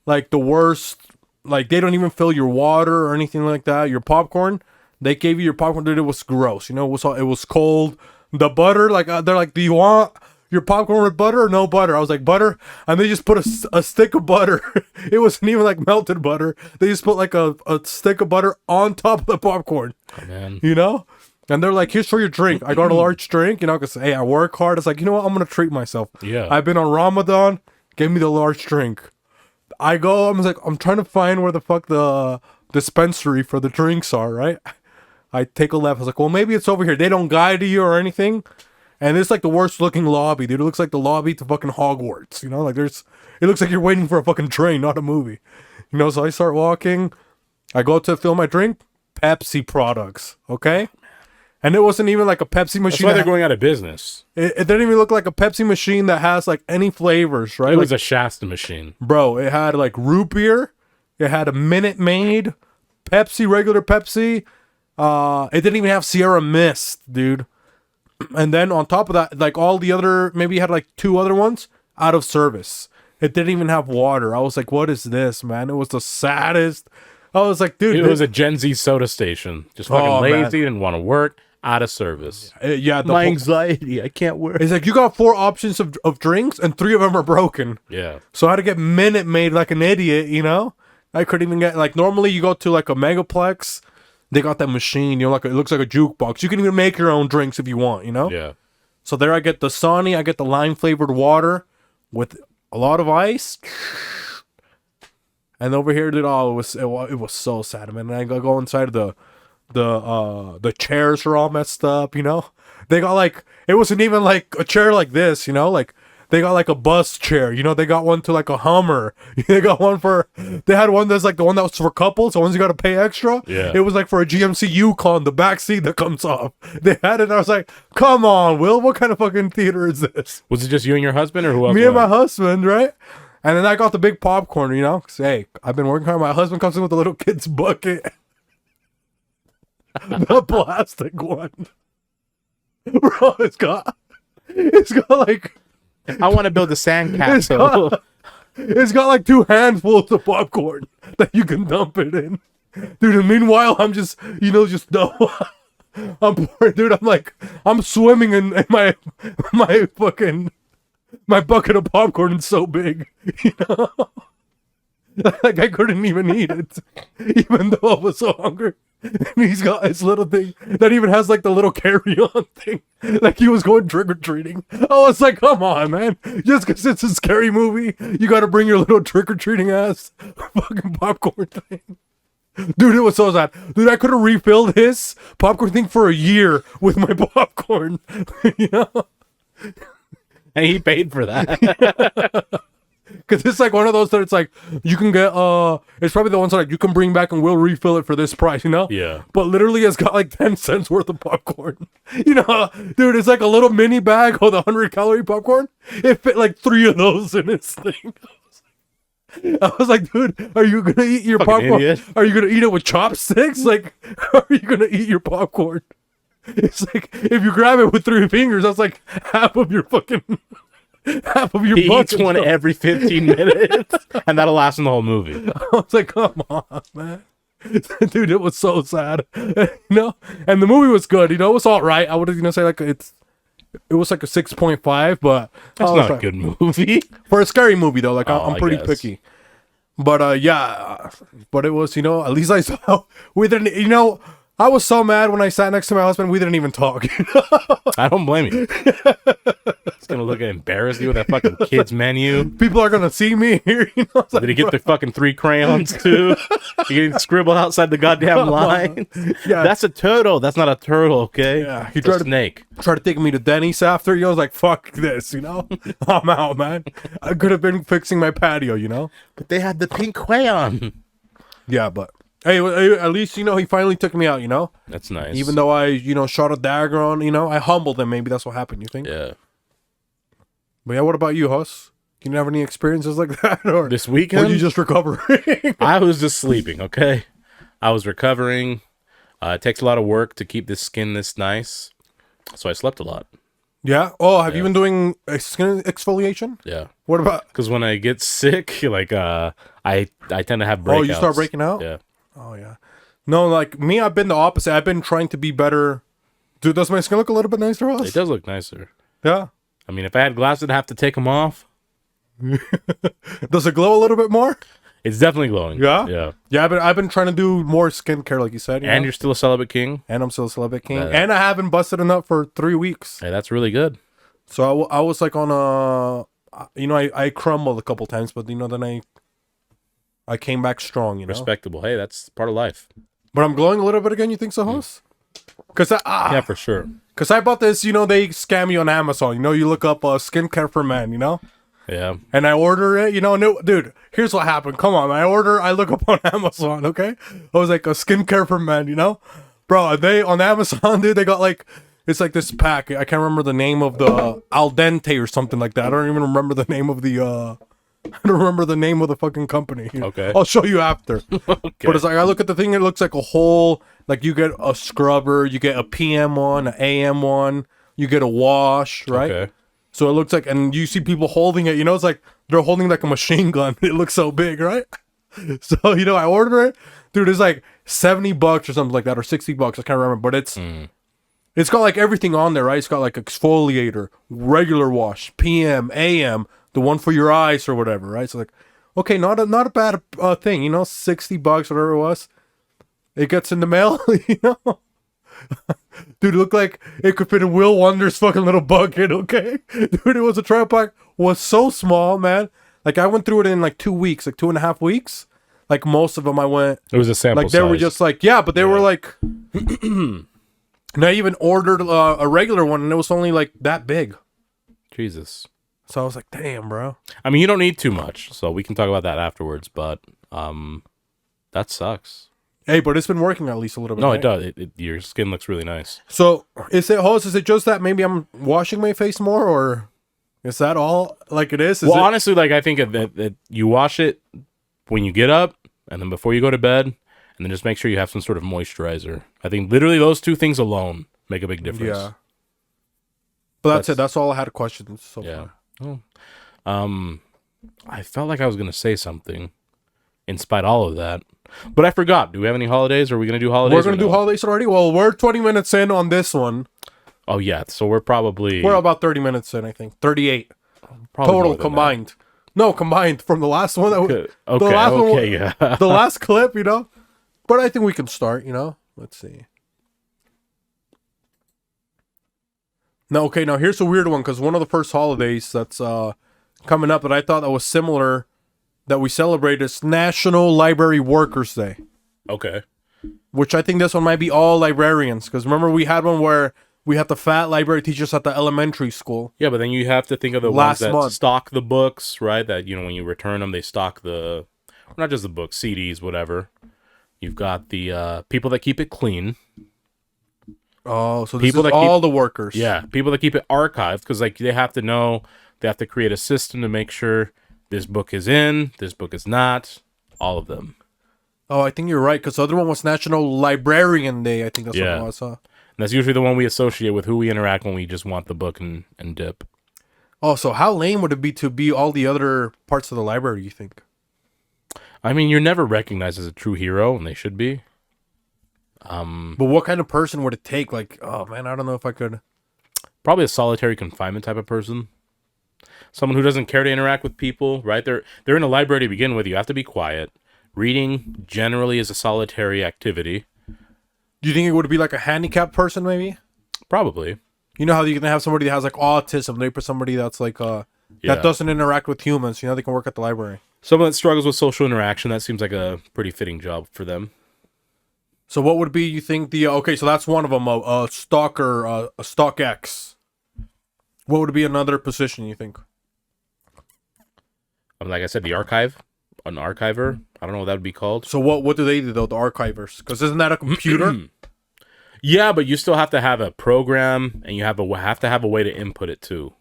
like the worst, like they don't even fill your water or anything like that, your popcorn, they gave you your popcorn, dude, it was gross, you know, it was cold, the butter, like, they're like, do you want your popcorn with butter or no butter? I was like, butter. And they just put a stick of butter. It wasn't even like melted butter. They just put like a stick of butter on top of the popcorn. Oh, man. You know? And they're like, here's for your drink. I got a large drink, you know, because, hey, I work hard. It's like, you know what? I'm going to treat myself. Yeah. I've been on Ramadan. Give me the large drink. I go, I'm trying to find where the fuck the dispensary for the drinks are, right? I take a left. I was like, well, maybe it's over here. They don't guide you or anything. And it's like the worst looking lobby, dude. It looks like the lobby to fucking Hogwarts, you know? Like it looks like you're waiting for a fucking train, not a movie. You know, so I start walking. I go to fill my drink. Pepsi products, okay? And it wasn't even like a Pepsi machine. That's why they're going out of business. It didn't even look like a Pepsi machine that has like any flavors, right? It was a Shasta machine. Bro, it had like root beer. It had a Minute Maid, Pepsi, regular Pepsi. It didn't even have Sierra Mist, dude. And then on top of that, like all the other, maybe you had like 2 other ones out of service. It didn't even have water. I was like, what is this, man? It was the saddest. I was like, dude. It was a Gen Z soda station. Just fucking lazy, didn't want to work, out of service. Yeah. My anxiety, I can't work. It's like, you got 4 options of drinks and 3 of them are broken. Yeah. So I had to get Minute Maid like an idiot, you know? I couldn't even get, like, normally you go to like a Megaplex. They got that machine, you know, like it looks like a jukebox. You can even make your own drinks if you want, you know? Yeah. So there I get the Sonny, I get the lime-flavored water with a lot of ice. And over here, dude, it was so sad, man. And I go inside the chairs are all messed up, you know? They got like, it wasn't even like a chair like this, you know? Like, they got like a bus chair, you know, they got one to like a Hummer. They got one they had one that's like the one that was for couples, the ones you got to pay extra. Yeah. It was like for a GMC Yukon, the back seat that comes off. They had it, and I was like, come on, Will, what kind of fucking theater is this? Was it just you and your husband or who else? Me and my husband, right? And then I got the big popcorn, you know, 'cause, hey, I've been working hard. My husband comes in with a little kid's bucket. The plastic one. Bro, it's got like, I want to build a sandcastle. it's got like 2 handfuls of popcorn that you can dump it in. Dude, and meanwhile, I'm just, you know, no. I'm poor, dude. I'm swimming in my fucking, my bucket of popcorn is so big, you know? Like I couldn't even eat it, even though I was so hungry. And he's got his little thing that even has like the little carry-on thing, like he was going trick-or-treating. I was like, come on, man, just because it's a scary movie, you gotta bring your little trick-or-treating ass fucking popcorn thing. Dude, it was so sad. Dude, I could have refilled his popcorn thing for a year with my popcorn, you know? And he paid for that. Because it's like one of those that it's like, you can get, it's probably the ones that like, you can bring back and we'll refill it for this price, you know? Yeah. But literally it's got like 10 cents worth of popcorn. You know, dude, it's like a little mini bag with 100-calorie popcorn. It fit like 3 of those in its thing. I was like, dude, are you gonna eat your Fucking popcorn? idiot. Are you gonna eat it with chopsticks? Like, are you gonna eat your popcorn? It's like if you grab it with 3 fingers, that's like half of your fucking half of your He eats bucket. one every 15 minutes, and that'll last him the whole movie. I was like, come on, man. Dude, it was so sad. You know? And the movie was good, you know, it was all right. I would say like it was like a 6.5, but That's not a good movie. for a scary movie though. Like I'm I pretty guess. picky. But yeah, but it was, you know, at least I saw we didn't, you know, I was so mad when I sat next to my husband, we didn't even talk. You know? I don't blame you. It's gonna look embarrassed you with that fucking kid's menu. People are gonna see me here, you know. It's like, Did he get the fucking 3 crayons too? He getting scribbled outside the goddamn line. Yeah. That's a turtle. That's not a turtle, okay? Yeah, he tried a snake. Tried to take me to Denny's after. You know, I was like, fuck this, you know? I'm out, man. I could have been fixing my patio, you know? But they had the pink crayon. Yeah, but hey, at least, you know, he finally took me out, you know? That's nice. Even though I, you know, shot a dagger on, you know, I humbled him. Maybe that's what happened, you think? Yeah. But yeah, what about you, Huss? You have any experiences like that? Or This were weekend, you just recovering? I was just sleeping, okay? I was recovering. It takes a lot of work to keep this skin this nice. So I slept a lot. Yeah? Oh, have you been doing skin exfoliation? Yeah. What about... Because when I get sick, like, I tend to have breakouts. Oh, you start breaking out? Yeah. Oh, yeah. No, like, me, I've been the opposite. I've been trying to be better. Dude, does my skin look a little bit nicer, Huss? It does look nicer. Yeah. I mean, if I had glasses, I'd have to take them off. Does it glow a little bit more? It's definitely glowing. Yeah? Yeah. Yeah, I've been trying to do more skincare, like you said. You And know? you're still a celibate king? And I'm still a celibate king. That- And I haven't busted a nut for 3 weeks. Hey, that's really good. So I was like on a... You know, I crumbled a couple times, but, you know, then I came back strong, you know? Respectable. Hey, that's part of life. But I'm glowing a little bit again, you think so, Hoss? Because Yeah, for sure. Cause I bought this, you know, they scam you on Amazon. You know, you look up skincare for men, you know? Yeah. And I order it, you know, dude, here's what happened. Come on, I look up on Amazon, okay? I was like, a skincare for men, you know? Bro, they, on Amazon, dude, they got like, it's like this pack. I can't remember the name of the Al Dente or something like that. I don't even remember the name of the, I don't remember the name of the fucking company. Okay. I'll show you after. Okay. But it's like, I look at the thing, it looks like a whole, like you get a scrubber, you get a PM one, an AM one, you get a wash, right? Okay. So it looks like, and you see people holding it, you know, it's like they're holding like a machine gun. It looks so big, right? So, you know, I order it. Dude, it's like $70 or something like that, or $60. I can't remember, but it's got like everything on there, right? It's got like exfoliator, regular wash, PM, AM, the one for your eyes or whatever, right? So like, okay, not a bad thing, you know, $60, whatever it was. It gets in the mail, you know. Dude, it looked like it could fit in Will Wonder's fucking little bucket, okay? Dude, it was a trial pack, was so small, man. Like I went through it in like 2 weeks, like 2.5 weeks. Like most of them I went, It was a sample like they were size. just like, yeah, but they were like, and I even ordered a regular one and it was only like that big. Jesus. So I was like, damn, bro. I mean, you don't need too much, so we can talk about that afterwards, but that sucks. Hey, but it's been working at least a little bit. No, right? it does. Your skin looks really nice. So is it just that maybe I'm washing my face more, or is that all like it is? Well, honestly, like I think that you wash it when you get up and then before you go to bed, and then just make sure you have some sort of moisturizer. I think literally those 2 things alone make a big difference. Yeah. But that's it. That's all I had questions so Yeah. far. Oh. I felt like I was gonna say something in spite of all of that, but I forgot. Do we have any holidays? Are we gonna do holidays? We're gonna do holidays already. Well, we're 20 minutes in on this one. Oh yeah, so we're probably about 30 minutes in, I think. 38 probably more total than combined. No, combined from the last one. that. The last one, Yeah. the last clip, you know. But I think we can start. You know. Let's see. Now, okay. Now here's a weird one because one of the first holidays that's coming up that I thought that was similar that we celebrate is National Library Workers Day. Okay. Which I think this one might be all librarians. Because remember we had one where we had the fat library teachers at the elementary school. Yeah, but then you have to think of the Last ones that month. stock the books, right? That, you know, when you return them, they stock not just the books, CDs, whatever. You've got the people that keep it clean. Oh, so this People is that all the workers. Yeah, people that keep it archived because, like, they have to know, they have to create a system to make sure this book is in, this book is not, all of them. Oh, I think you're right, because the other one was National Librarian Day. I think that's what Yeah. I saw. And that's usually the one we associate with who we interact when we just want the book and dip. Oh, so how lame would it be to be all the other parts of the library, you think? I mean, you're never recognized as a true hero, and they should be. But what kind of person would it take? Like, oh man, I don't know if I could. Probably a solitary confinement type of person. Someone who doesn't care to interact with people, right? They're in a library to begin with. You have to be quiet. Reading generally is a solitary activity. Do you think it would be like a handicapped person, maybe? Probably. You know how you can have somebody that has like autism, they put somebody that's like Yeah. that doesn't interact with humans. You know, they can work at the library. Someone that struggles with social interaction, that seems like a pretty fitting job for them. So what would be, you think, the okay? So that's one of them, a stalker, a StockX. What would be another position, you think? Like I said, the archive, an archiver. I don't know what that would be called. So what do they do though? The archivers, because isn't that a computer? Yeah, but you still have to have a program, and you have to have a way to input it too.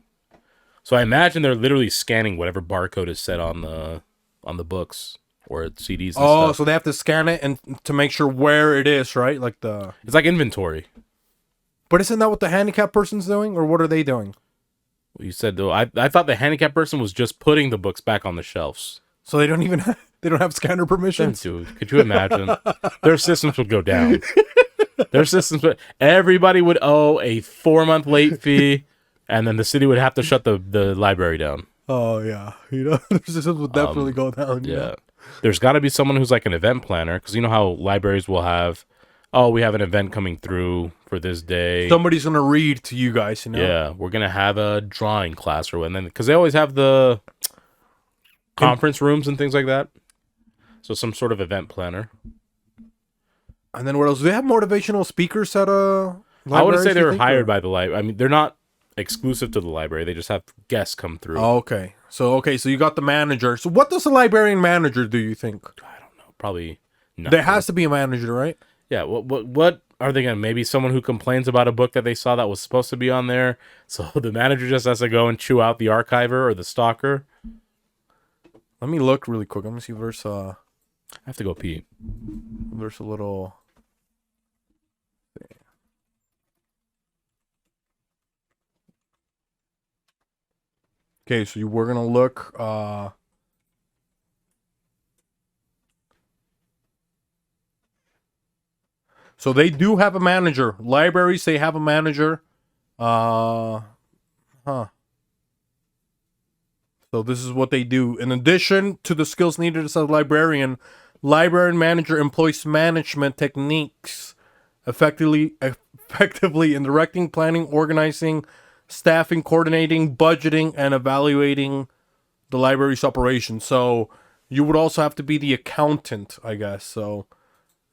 So I imagine they're literally scanning whatever barcode is set on the books or CDs. And stuff. So they have to scan it and to make sure where it is, right? Like It's like inventory. But isn't that what the handicapped person's doing, or what are they doing? You said though. I thought the handicapped person was just putting the books back on the shelves. So they don't even they don't have scanner permissions. Dude, could you imagine? Their systems would go down. Their systems would. Everybody would owe a 4-month late fee, and then the city would have to shut the library down. Oh yeah, you know, their systems would definitely go down. Yeah. know? There's got to be someone who's like an event planner, because you know how libraries will have, oh, we have an event coming through for this day. Somebody's gonna read to you guys, you know. Yeah, we're gonna have a drawing class, or and then because they always have the conference rooms and things like that. So some sort of event planner. And then what else? Do they have motivational speakers at I wouldn't say they were hired by the library. I mean, they're not exclusive to the library. They just have guests come through. Oh, okay. So you got the manager. So what does a librarian manager do, you think? I don't know. Probably nothing. There has to be a manager, right? Yeah. What are they gonna? Maybe someone who complains about a book that they saw that was supposed to be on there. So the manager just has to go and chew out the archiver or the stalker. Let me look really quick. Let me see if there's I have to go pee. a little. Okay, so we're gonna look. So they do have a manager. Libraries, they have a manager. Huh. So this is what they do. In addition to the skills needed as a librarian manager employs management techniques effectively in directing, planning, organizing, staffing, coordinating, budgeting, and evaluating the library's operation. So you would also have to be the accountant, I guess. So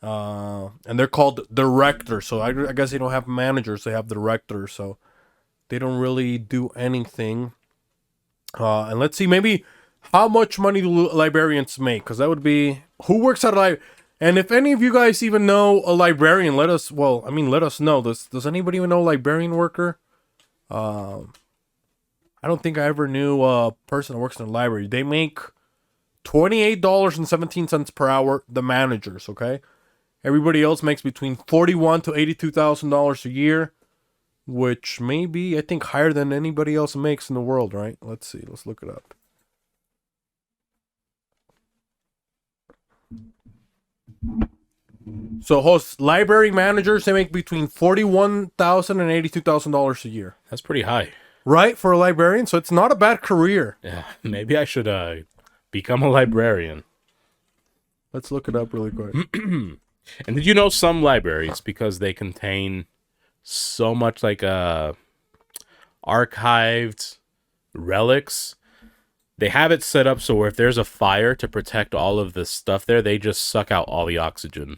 and they're called directors. So I guess they don't have managers, they have directors. So they don't really do anything. And let's see, maybe how much money do librarians make? Because that would be who works at a library. And if any of you guys even know a librarian, let us know. Does anybody even know a librarian worker? I don't think I ever knew a person that works in a library. They make $28.17 per hour. The managers, okay. Everybody else makes between $41,000 to $82,000 a year, which may be, I think, higher than anybody else makes in the world, right? Let's see. Let's look it up. So, library managers, they make between $41,000 and $82,000 a year. That's pretty high. Right, for a librarian? So it's not a bad career. Yeah, maybe I should become a librarian. Let's look it up really quick. And did you know some libraries, because they contain so much like archived relics, they have it set up so if there's a fire, to protect all of the stuff there, they just suck out all the oxygen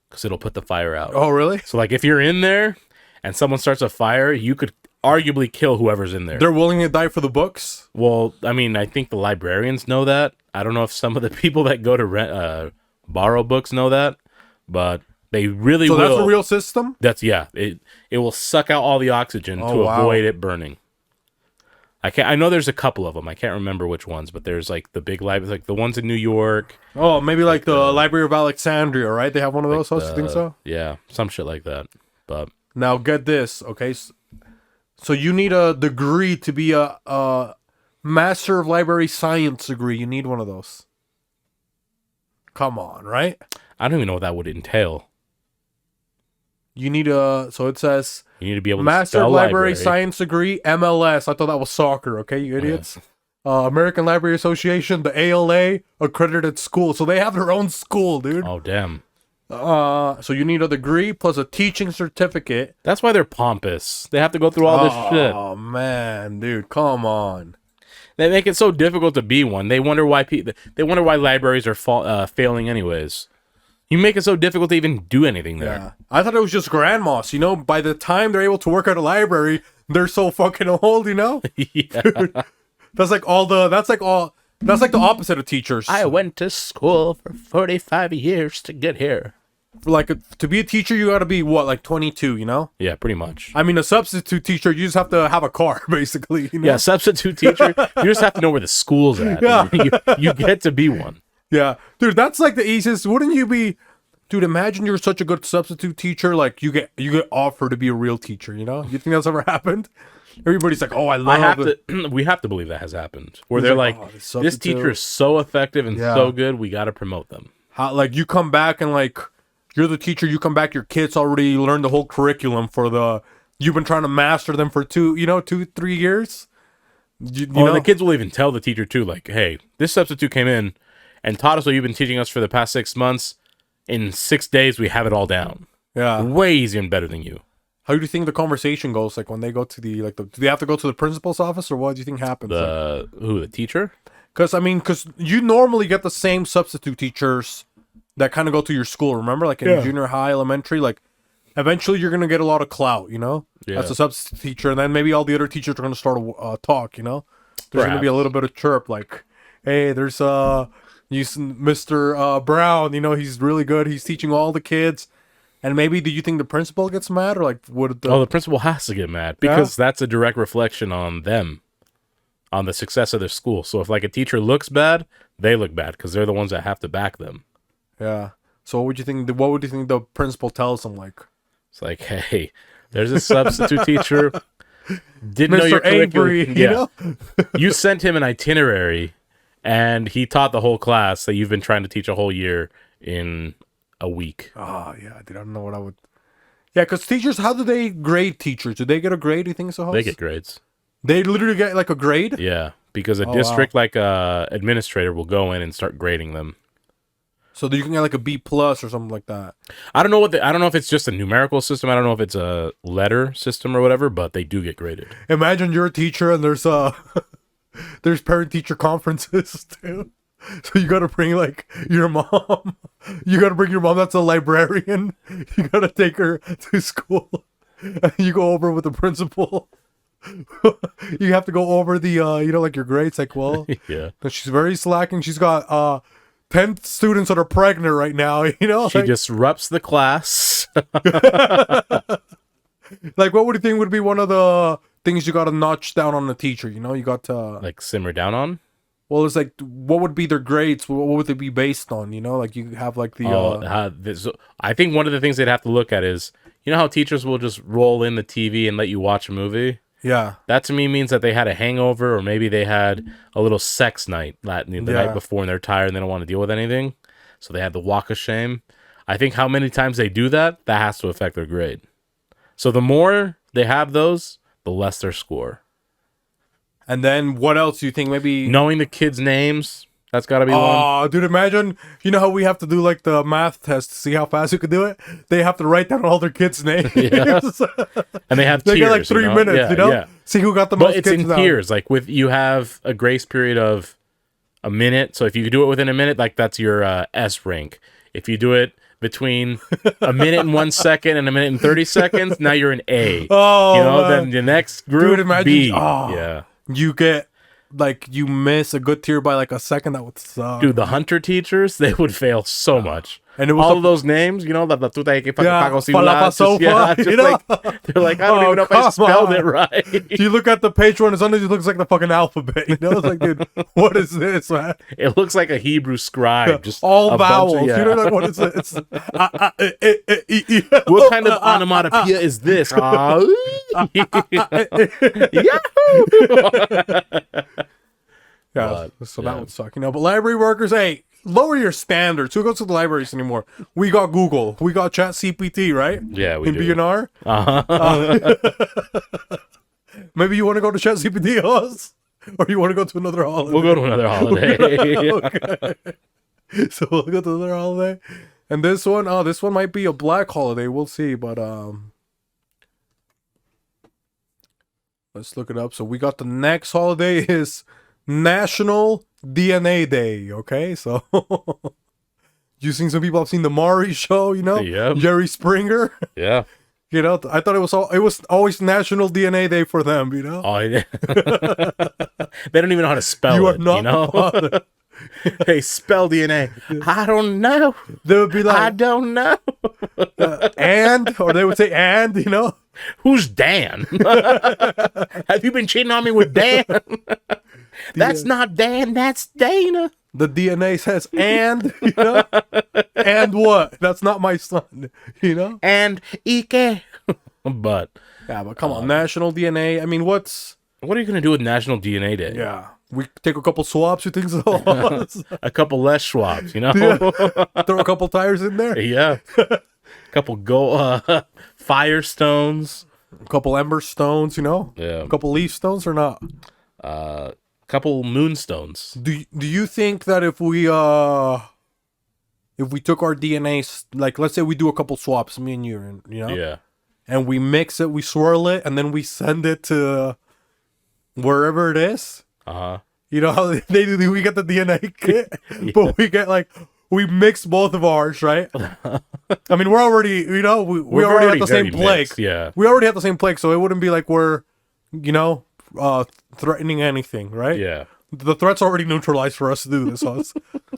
because it'll put the fire out. Oh, really? So like if you're in there and someone starts a fire, you could arguably kill whoever's in there. They're willing to die for the books? Well, I mean, I think the librarians know that. I don't know if some of the people that go to borrow books know that, but they really will. So that's a real system? It will suck out all the oxygen to avoid it burning. I know there's a couple of them. I can't remember which ones, but there's like the big libraries, like the ones in New York. Oh, maybe like the Library of Alexandria, right? They have one of those. You think so? Yeah, some shit like that. But now get this, okay? So you need a degree to be a Master of Library Science degree. You need one of those. Come on, right? I don't even know what that would entail. You need a, so it says You need to be able to Master spell of Library library. Science degree, MLS. I thought that was soccer, okay, you idiots? American Library Association, the ALA, accredited school. So they have their own school, dude. Oh damn. So you need a degree plus a teaching certificate. That's why they're pompous. They have to go through all this shit. Oh man, dude, come on. They make it so difficult to be one. They wonder why libraries are failing anyways. You make it so difficult to even do anything there. Yeah. I thought it was just grandmas, you know, by the time they're able to work at a library, they're so fucking old, you know? Yeah. Dude, that's like the opposite of teachers. I went to school for 45 years to get here. Like to be a teacher, you got to be what, like 22, you know? Yeah, pretty much. I mean, a substitute teacher, you just have to have a car, basically. You know? Yeah, substitute teacher. You just have to know where the school's at. Yeah. You get to be one. Yeah, dude, that's like the easiest. Wouldn't you be, dude? Imagine you're such a good substitute teacher, like you get offered to be a real teacher. You know, you think that's ever happened? Everybody's like, "Oh, I love it." We have to believe that has happened. Where He's they're like, like, "Oh, this teacher is so effective and Yeah. so good, we got to promote them. How, like you come back and like you're the teacher. You come back, your kids already learned the whole curriculum for the. You've been trying to master them for 3 years. You know? And the kids will even tell the teacher too, like, "Hey, this substitute came in and taught us what you've been teaching us for the past 6 months. In 6 days, we have it all down. Yeah. Way easier and better than you." How do you think the conversation goes? Like when they go to do they have to go to the principal's office or what do you think happens? The teacher? Because you normally get the same substitute teachers that kind of go to your school. Remember, like in junior high, elementary, like eventually you're gonna get a lot of clout. You know, that's a substitute teacher, and then maybe all the other teachers are gonna start a talk. You know, there's gonna be a little bit of chirp, like, hey, there's Mr. Brown. You know, he's really good. He's teaching all the kids. And maybe, do you think the principal gets mad, or like would the principal has to get mad because that's a direct reflection on them, on the success of their school. So if like a teacher looks bad, they look bad because they're the ones that have to back them. Yeah. So what would you think? What would you think the principal tells them? Like, it's like, hey, there's a substitute teacher. Didn't know Mr. your curriculum. Avery, Yeah. you know? You sent him an itinerary, and he taught the whole class that you've been trying to teach a whole year in a week. Oh, yeah, dude, I don't know what I would... Yeah, because teachers, how do they grade teachers? Do they get a grade, do you think so, Host? They get grades. They literally get, like, a grade? Yeah, because a district, like administrator will go in and start grading them. So that you can get, like, a B+ or something like that. I don't know I don't know if it's just a numerical system. I don't know if it's a letter system or whatever, but they do get graded. Imagine you're a teacher and there's there's parent-teacher conferences, too. So you gotta bring, like, your mom. You gotta bring your mom that's a librarian. You gotta take her to school. And you go over with the principal. You have to go over the, like, your grades. Like, well, Yeah. she's very slacking. She's got 10 students that are pregnant right now, you know? She disrupts the class. Like, what would you think would be one of the things you gotta notch down on a teacher, you know? You got to... Like, simmer down on? Well, it's like, what would be their grades? What would they be based on? You know, like you have like the. I think one of the things they'd have to look at is, you know how teachers will just roll in the TV and let you watch a movie? Yeah. That to me means that they had a hangover, or maybe they had a little sex night the night before and they're tired and they don't want to deal with anything. So they had the walk of shame. I think how many times they do that has to affect their grade. So the more they have those, the less their score. And then what else do you think? Maybe knowing the kids' names. That's got to be one. Oh, dude, imagine, you know how we have to do like the math test to see how fast you can do it? They have to write down all their kids' names. Yeah. And they have they tiers. get like 3 minutes, you know? Yeah. See who got the most kids. But it's in tiers. Like you have a grace period of a minute. So if you do it within a minute, like that's your S rank. If you do it between a minute and 1 second and a minute and 30 seconds, now you're an A. Oh, then the next group, dude, imagine, B. Oh, yeah. You get like you miss a good tier by like a second, that would suck. Dude, the hunter teachers, they would fail so much. And it was all of those names, you know, that tuta que pago Falapasofa, just you know? like they're like, I don't even know if I spelled it right. You look at the page one, and sometimes it looks like the fucking alphabet. You know, it's like, dude, what is this, man? It looks like a Hebrew scribe, just all a vowels. bunch of, You know, like what is this? What kind of onomatopoeia is this? Yahoo! Yeah, so that would suck, you know. But library workers, hey, lower your standards. Who goes to the libraries anymore? We got Google, we got Chat CPT, right? Yeah, we in do. BNR. Maybe you want to go to Chat CPT, us, or you want to go to another holiday? We'll go to another holiday. Okay. So we'll go to another holiday, and this one might be a black holiday. We'll see, but let's look it up. So we got the next holiday is National DNA Day. Okay, so you seen some people have seen the Maury show, you know? Yep. Jerry Springer. Yeah. You know, I thought it was always National DNA Day for them, you know? Oh, yeah. They don't even know how to spell You it, are not you know? bothered. Hey, spell DNA. I don't know. They would be like, I don't know. or they would say, and, you know? Who's Dan? Have you been cheating on me with Dan? That's not Dan, that's Dana. The DNA says, and, you know? And what? That's not my son, you know? And Ike. But yeah, but come on, National DNA. I mean, what are you going to do with National DNA Day? Yeah. We take a couple swaps, you think so? A couple less swabs, you know? Yeah. Throw a couple tires in there? Yeah. A couple firestones. A couple ember stones, you know? Yeah. A couple leaf stones or not? Couple moonstones. Do you think that if we took our DNA, like let's say we do a couple swaps, me and you know? Yeah. And we mix it, we swirl it, and then we send it to wherever it is? Uh-huh. You know how they do, we get the DNA kit, Yeah. but we mix both of ours, right? I mean, we're already, you know, we already have the same plague. Mixed, yeah. We already have the same plague, so it wouldn't be like we're, you know, threatening anything, right? Yeah. The threat's already neutralized for us to do this.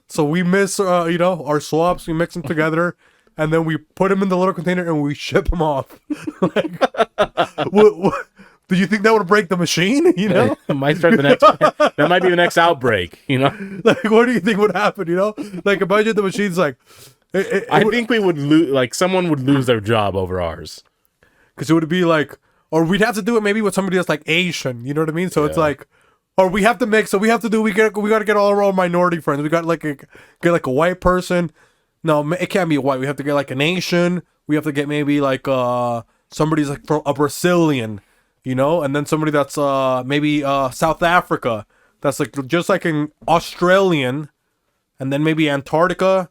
So we miss, you know, our swaps, we mix them together, and then we put them in the little container and we ship them off. Like, do you think that would break the machine? You know, might start the next. That might be the next outbreak. You know, like what do you think would happen? You know, like imagine the machine's like. I think we would lose. Like someone would lose their job over ours. Because it would be like, or we'd have to do it maybe with somebody that's like Asian. You know what I mean? So it's like, or we have to mix. So we have to do. We got to get all our minority friends. We got get like a white person. No, it can't be a white. We have to get like an Asian. We have to get maybe like somebody's like from a Brazilian. You know, and then somebody that's maybe South Africa, that's like just like an Australian, and then maybe Antarctica,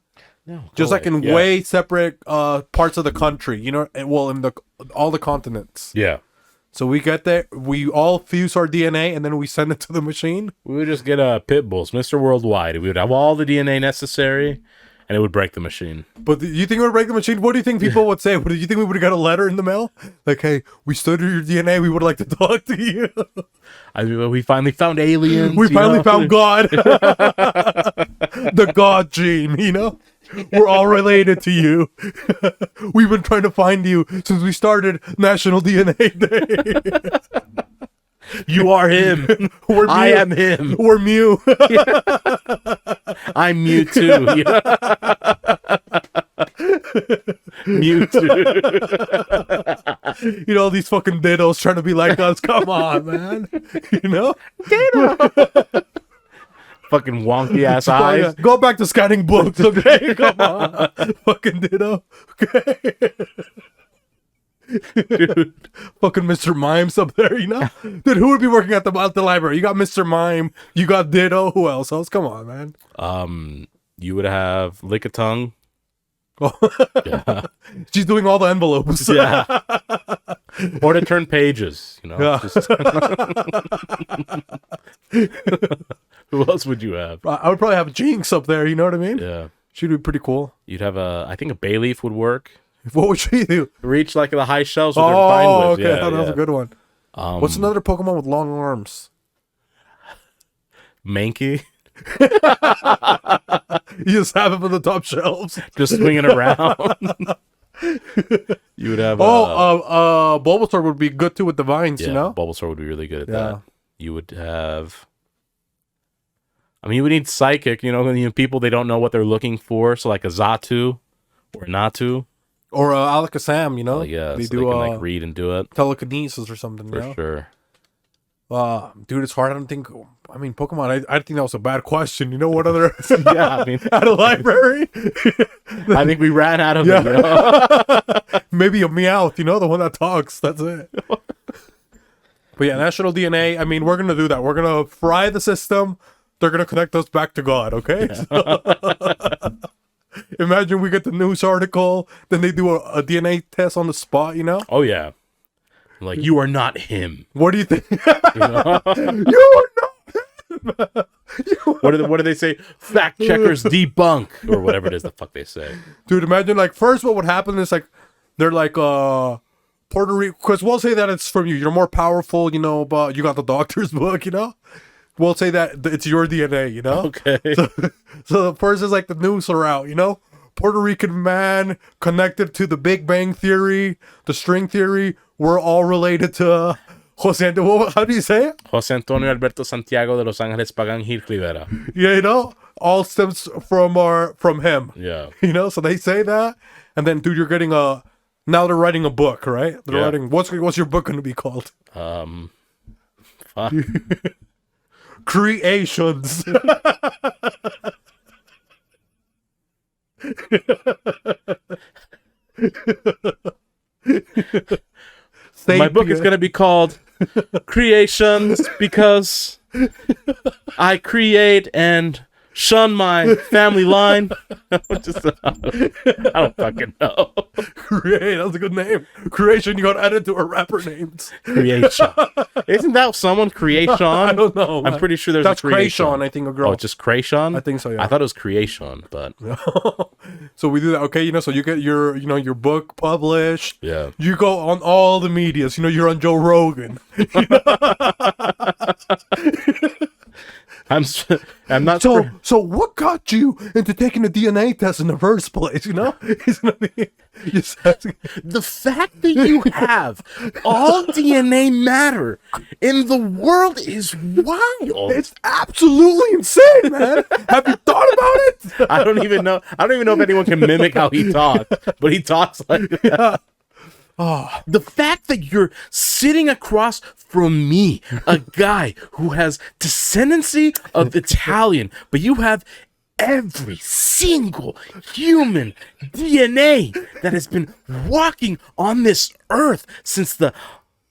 just like in way separate parts of the country. You know, well in all the continents. Yeah. So we get there, we all fuse our DNA, and then we send it to the machine. We would just get pit bulls, Mr. Worldwide. We would have all the DNA necessary. And it would break the machine. But do you think it would break the machine? What do you think people would say? Do you think we would have got a letter in the mail? Like, hey, we studied your DNA. We would like to talk to you. We finally found aliens. We finally found God. The God gene, you know? We're all related to you. We've been trying to find you since we started National DNA Day. You are him. I am him. We're Mew. I'm Mewtwo. Mewtwo. You know, all these fucking dittos trying to be like us. Come on, man. You know? Ditto. Fucking wonky ass eyes. Go back to scanning books, okay? Come on. Fucking ditto. Okay. Dude. Fucking Mr. Mime's up there, you know? Dude, who would be working at the library? You got Mr. Mime, you got Ditto, who else? Come on, man. You would have Lick a Tongue. Oh. Yeah. She's doing all the envelopes. Yeah. Or to turn pages, you know. Yeah. Who else would you have? I would probably have Jinx up there, you know what I mean? Yeah. She'd be pretty cool. You'd have I think a bay leaf would work. What would she do? Reach like the high shelves with her pine with. Okay, that was a good one. What's another Pokemon with long arms? manky, You just have it on the top shelves. just swinging around. You would have. Bulbasaur would be good too with the vines, Yeah, you know? Bulbasaur would be really good at Yeah. that. You would have. I mean, you would need psychic. People they don't know what they're looking for. So like a Zatu or Natu. Or Alakazam, you know? Yeah, They so do they can like read and do it telekinesis or something, for you know? sure. Dude, it's hard. I mean, Pokemon, I think that was a bad question. You know what other... Yeah, I mean, Out of library? I think we ran out of it. Maybe a Meowth, you know, the one that talks. That's it. But yeah, National DNA, I mean, we're going to do that. We're going to fry the system. They're going to connect us back to God, okay? Yeah. Imagine we get the news article, then they do a DNA test on the spot, you know? Oh yeah, like you are not him. What do you think? You know? You are not him! What do they say? Fact checkers debunk or whatever it is the fuck they say. Dude, imagine like first what would happen is like they're like Puerto Rico, because we'll say that it's from you. You're more powerful, you know, but you got the doctor's book, you know? We'll say that it's your DNA, you know? Okay. So the first is like the news are out, you know? Puerto Rican man connected to the Big Bang Theory, the string theory. We're all related to Jose. How do you say it? Jose Antonio Alberto Santiago de Los Ángeles Pagan Gil Rivera. Yeah, you know? All stems from him. Yeah. You know? So they say that. And then, dude, you're getting now they're writing a book, right? They're writing, what's your book going to be called? Fuck. Creations. My book is going to be called Creations because I create and shun my family line. I don't fucking know. Create, that's a good name. Creation, you got to add it to our rapper names. Creation. Isn't that someone? Creation? I don't know. I'm pretty sure there's that's a Creation. Krayshawn, I think, a girl. Oh, just Creation? I think so, yeah. I thought it was Creation, but... So we do that, okay? You know, so you get your book published. Yeah. You go on all the medias. You know, you're on Joe Rogan. I'm not so what got you into taking a DNA test in the first place, you know? He's gonna be just asking. The fact that you have all DNA matter in the world is wild. It's absolutely insane, man. Have you thought about it? I don't even know if anyone can mimic how he talks, but he talks like that. Yeah. Oh, the fact that you're sitting across from me, a guy who has descendancy of Italian, but you have every single human DNA that has been walking on this earth since the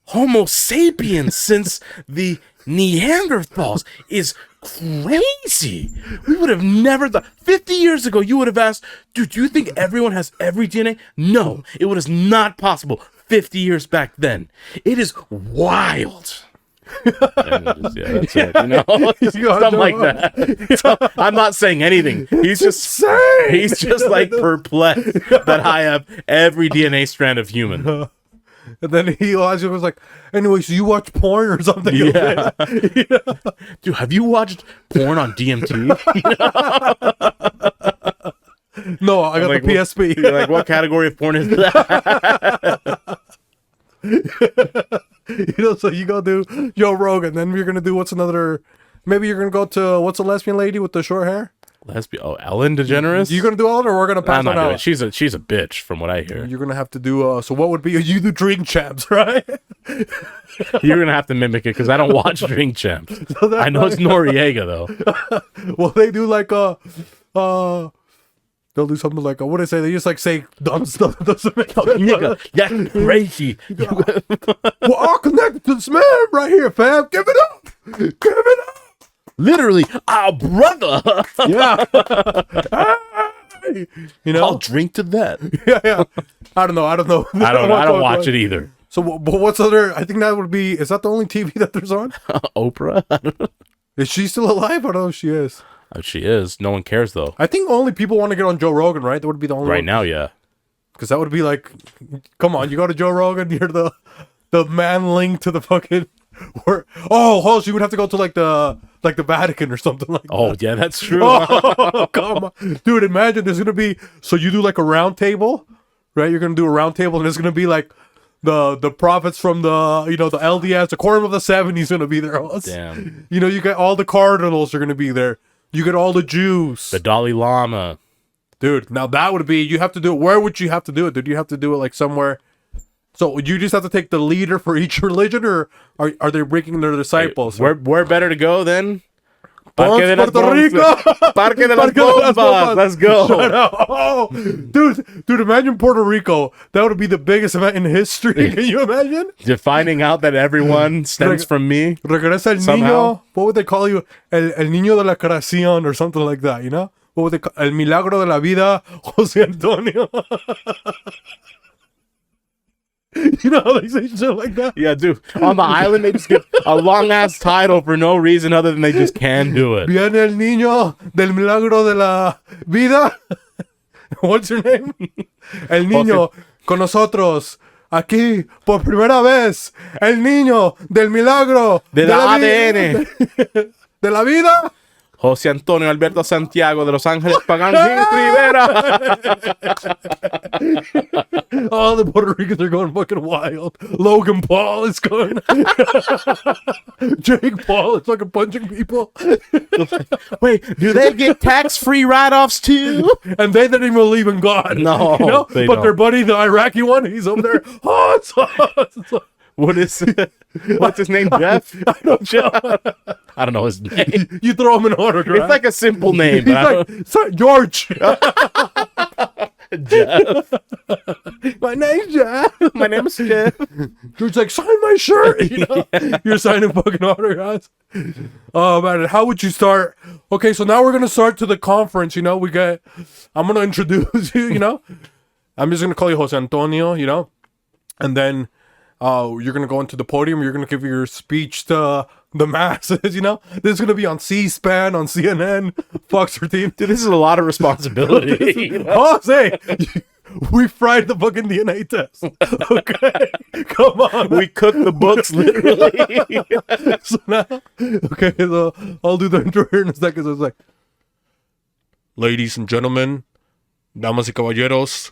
Homo sapiens, since the Neanderthals, is crazy. We would have never thought. 50 years ago, you would have asked, dude, do you think everyone has every DNA? No, it was not possible 50 years back then. It is wild. That's it, you know? Something like that. So, I'm not saying anything. He's just like perplexed that I have every DNA strand of human. And then he was like, anyway, so you watch porn or something? Yeah. Dude, have you watched porn on DMT? No, I got like, the PSP. You're like, what category of porn is that? You know, so you go do Joe Rogan, then you're gonna do maybe you're gonna go to what's the lesbian lady with the short hair? Lesbian? Oh, Ellen DeGeneres? You gonna do all, or we're gonna pass I'm not on doing out? it. She's a bitch, from what I hear. You're gonna have to do. So what would be? You do Drink Champs, right? You're gonna have to mimic it because I don't watch Drink Champs. So I know it's Noriega though. Well, they do like they'll do something like what do they say? They just like say dumb stuff that doesn't make sense. Nigga, that's crazy. We're all connected to this man right here, fam. Give it up. Give it up. Literally, our brother. Yeah. You know, I'll drink to that. yeah. I don't know. I don't watch it either. So, but what's other? I think that would be. Is that the only TV that there's on? Oprah? I don't know. Is she still alive? I don't know if she is. She is. No one cares though. I think only people want to get on Joe Rogan, right? That would be the only Right one. now, yeah. Because that would be like, come on, you go to Joe Rogan, you're the man link to the fucking. You would have to go to like the like the Vatican or something like that. Oh, yeah, that's true. Oh, come on. Dude, imagine there's going to be, so you do like a round table, right? You're going to do a round table and there's going to be like the prophets from the, you know, the LDS, the Quorum of the 70's going to be there. Damn. You know, you get all the cardinals are going to be there. You get all the Jews. The Dalai Lama. Dude, now that would be, you have to do it. Where would you have to do it? Did you have to do it like somewhere? So you just have to take the leader for each religion, or are they bringing their disciples? Where better to go then? Puerto Rico. Parque de las Bombas. Let's go. Shut up. Oh, dude, imagine Puerto Rico. That would be the biggest event in history. Can you imagine? You're finding out that everyone stems from me. Regresa el somehow. niño. What would they call you? El niño de la creación or something like that, you know? What would they call? El milagro de la vida, Jose Antonio. You know how they say shit like that? Yeah, dude. On the island, they just get a long-ass title for no reason other than they just can do it. Viene el niño del milagro de la vida. What's your name? El niño con nosotros. Aquí, por primera vez. El niño del milagro. De la ADN. De la vida. José Antonio Alberto Santiago de Los Ángeles Pagán Rivera. All the Puerto Ricans are going fucking wild. Logan Paul is going. Jake Paul is fucking punching people. Wait, do they get tax-free write-offs too? And they didn't even believe in God. No, you know? they But don't. their buddy, the Iraqi one, he's over there. Oh, it's What is what's his name? Jeff? I don't know his name. you throw him an autograph. It's like a simple name. He's But I like, Sir, George. don't, Jeff. My name's Jeff. My name is Jeff. George's like, sign my shirt. You know, you're signing fucking autographs. Oh man, how would you start? Okay, so now we're gonna start to the conference. You know, I'm gonna introduce you. You know, I'm just gonna call you Jose Antonio. You know, and then you're gonna go into the podium. You're gonna give your speech to the masses. You know, this is gonna be on C-SPAN, on CNN, Fox 13. Dude, this is a lot of responsibility. You know? Jose, we fried the fucking DNA test. Okay, come on. We cooked the books literally. So now, okay, so I'll do the intro here in a second. So it's like, ladies and gentlemen, damas y caballeros,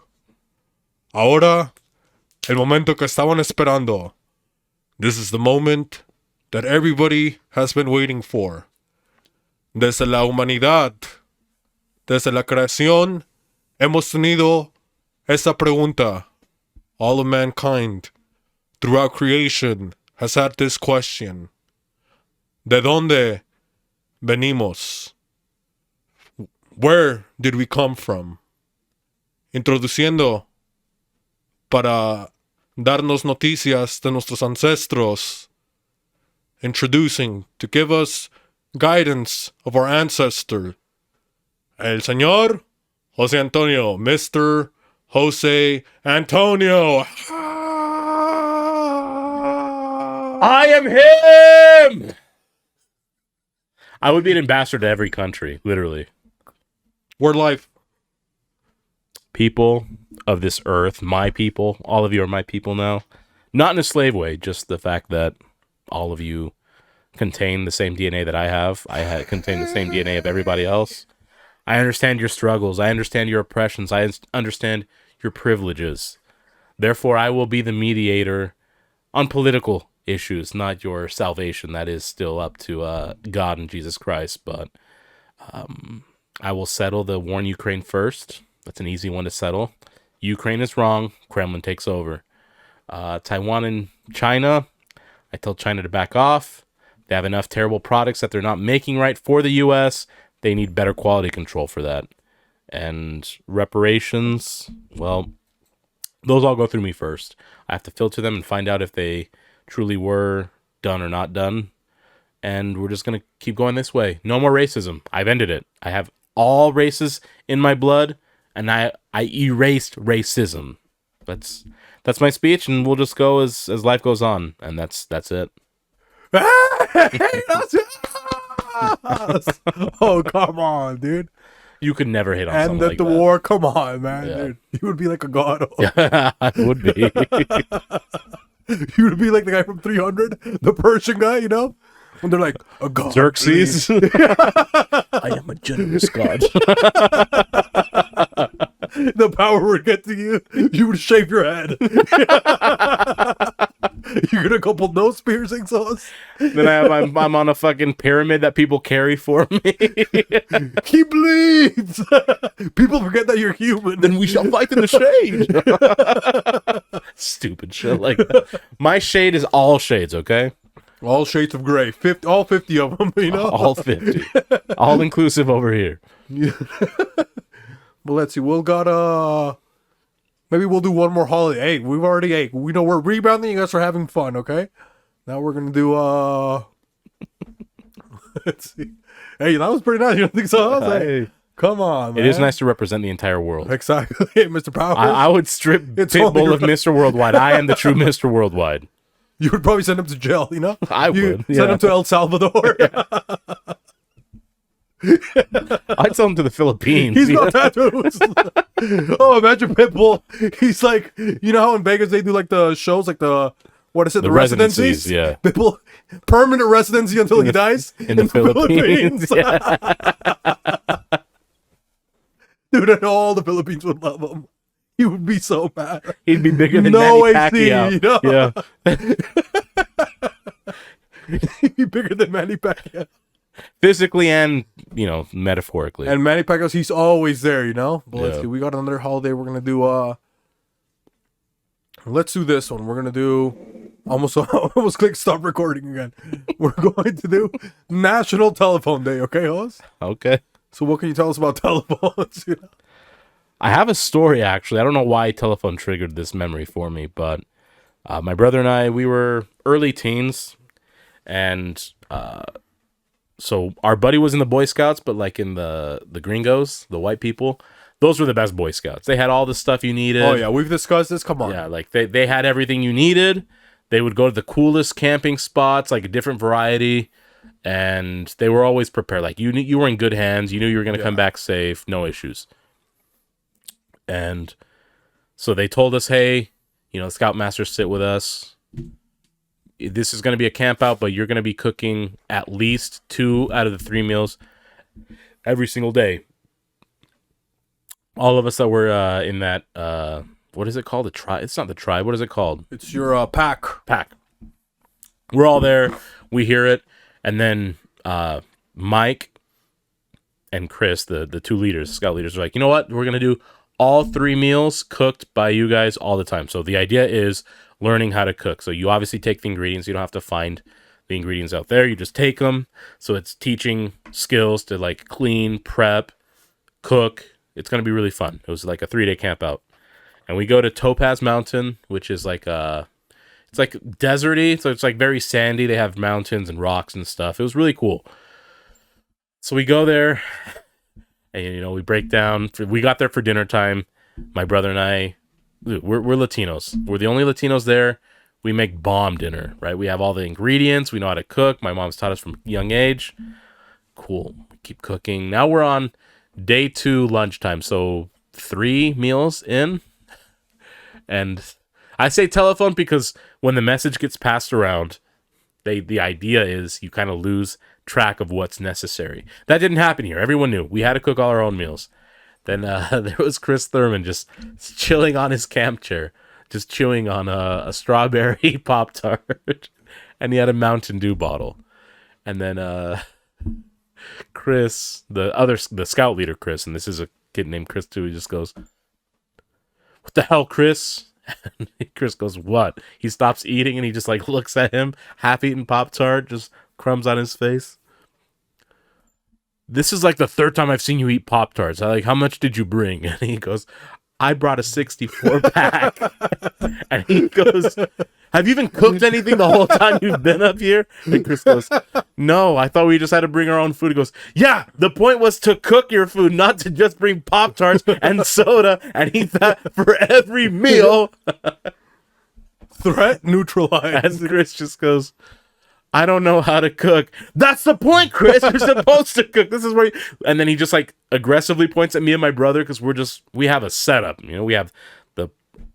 ahora el momento que estaban esperando. This is the moment that everybody has been waiting for. Desde la humanidad, desde la creación, hemos tenido esta pregunta. All of mankind throughout creation has had this question. ¿De dónde venimos? Where did we come from? Introduciendo para darnos noticias de nuestros ancestros. Introducing to give us guidance of our ancestor. El señor Jose Antonio, Mr. Jose Antonio. I am him. I would be an ambassador to every country, literally. Word life. People of this earth, my people, all of you are my people now. Not in a slave way, just the fact that all of you contain the same DNA that I have. Contain the same DNA of everybody else. I understand your struggles. I understand your oppressions. I understand your privileges. Therefore, I will be the mediator on political issues, not your salvation. That is still up to God and Jesus Christ. But I will settle the war in Ukraine first. That's an easy one to settle. Ukraine is wrong. Kremlin takes over. Taiwan and China, I tell China to back off. They have enough terrible products that they're not making right for the U.S. They need better quality control for that. And reparations, well, those all go through me first. I have to filter them and find out if they truly were done or not done. And we're just going to keep going this way. No more racism. I've ended it. I have all races in my blood, and I erased racism. That's my speech, and we'll just go as life goes on. And that's it. Oh, come on, dude. You could never hit on And something like the that. war, come on, man, Yeah. dude. You would be like a god. I would be. You would be like the guy from 300, the Persian guy, you know? And they're like, a god. Xerxes. I am a generous god. The power would get to you. You would shave your head. You get a couple nose piercings on us. Then I'm on a fucking pyramid that people carry for me. He bleeds. People forget that you're human. Then we shall fight in the shade. Stupid shit like that. My shade is all shades, okay? All shades of gray. All 50 of them, you know? All 50. All inclusive over here. Well, let's see. Maybe we'll do one more holiday. Hey, we've already ate. We know we're rebounding. You guys are having fun, okay? Now we're going to do, let's see. Hey, that was pretty nice. You don't think so? Hey. Come on, man. It is nice to represent the entire world. Exactly. Mr. Power. I would strip Pitbull of Mr. Worldwide. I am the true Mr. Worldwide. You would probably send him to jail, you know? I would. Send him to El Salvador. I'd sell him to the Philippines. He's got tattoos. Oh, imagine Pitbull. He's like, you know how in Vegas they do like the shows, like the, what is it, the residencies? Yeah. Pitbull, permanent residency until he dies in the Philippines. Yeah. Dude, and all the Philippines would love him. He would be so mad. He'd be bigger than Manny Pacquiao. You know? Yeah. He'd be bigger than Manny Pacquiao. Physically and, metaphorically. And Manny Pacquiao, he's always there, you know? But let's Yeah. see, we got another holiday we're going to do, let's do this one. We're going to do, almost click stop recording again. We're going to do National Telephone Day, okay, host? Okay. So what can you tell us about telephones? You know? I have a story, actually. I don't know why telephone triggered this memory for me, but my brother and I, we were early teens, and so our buddy was in the Boy Scouts, but like in the gringos, the white people, those were the best Boy Scouts. They had all the stuff you needed. Oh, yeah, we've discussed this. Come on. Yeah, like they had everything you needed. They would go to the coolest camping spots, like a different variety, and they were always prepared. Like you were in good hands. You knew you were going to come back safe, no issues. And so they told us, hey, the Scoutmasters sit with us. This is going to be a camp out, but you're going to be cooking at least 2 out of the 3 meals every single day. All of us that were in that, what is it called? The tribe? It's not the tribe. What is it called? It's your pack. Pack. We're all there. We hear it. And then Mike and Chris, the 2 leaders, scout leaders, are like, you know what? We're going to do all 3 meals cooked by you guys all the time. So the idea is learning how to cook. So you obviously take the ingredients. You don't have to find the ingredients out there. You just take them. So it's teaching skills to like clean, prep, cook. It's going to be really fun. It was like a 3-day camp out. And we go to Topaz Mountain, which is like it's like deserty. So it's like very sandy. They have mountains and rocks and stuff. It was really cool. So we go there. And, we break down. We got there for dinner time. My brother and I, we're Latinos. We're the only Latinos there. We make bomb dinner, right? We have all the ingredients. We know how to cook. My mom's taught us from a young age. Cool. We keep cooking. Now we're on day 2 lunchtime. So 3 meals in. And I say telephone because when the message gets passed around, the idea is you kind of lose track of what's necessary. That didn't happen here. Everyone knew we had to cook all our own meals. Then there was Chris Thurman just chilling on his camp chair, just chewing on a strawberry Pop-Tart, and he had a Mountain Dew bottle. And then Chris, the scout leader Chris, and this is a kid named Chris too, he just goes, "What the hell, Chris?" And Chris goes, "What?" He stops eating and he just like looks at him, half-eaten Pop-Tart, just crumbs on his face. "This is like the 3rd time I've seen you eat Pop-Tarts. How much did you bring?" And he goes, "I brought a 64 pack." And he goes, "Have you even cooked anything the whole time you've been up here?" And Chris goes, "No, I thought we just had to bring our own food." He goes, "Yeah, the point was to cook your food, not to just bring Pop-Tarts and soda and eat that for every meal." Threat neutralized. And Chris just goes, "I don't know how to cook." "That's the point, Chris. You're supposed to cook. This is where." And then he just like aggressively points at me and my brother because we have a setup. We have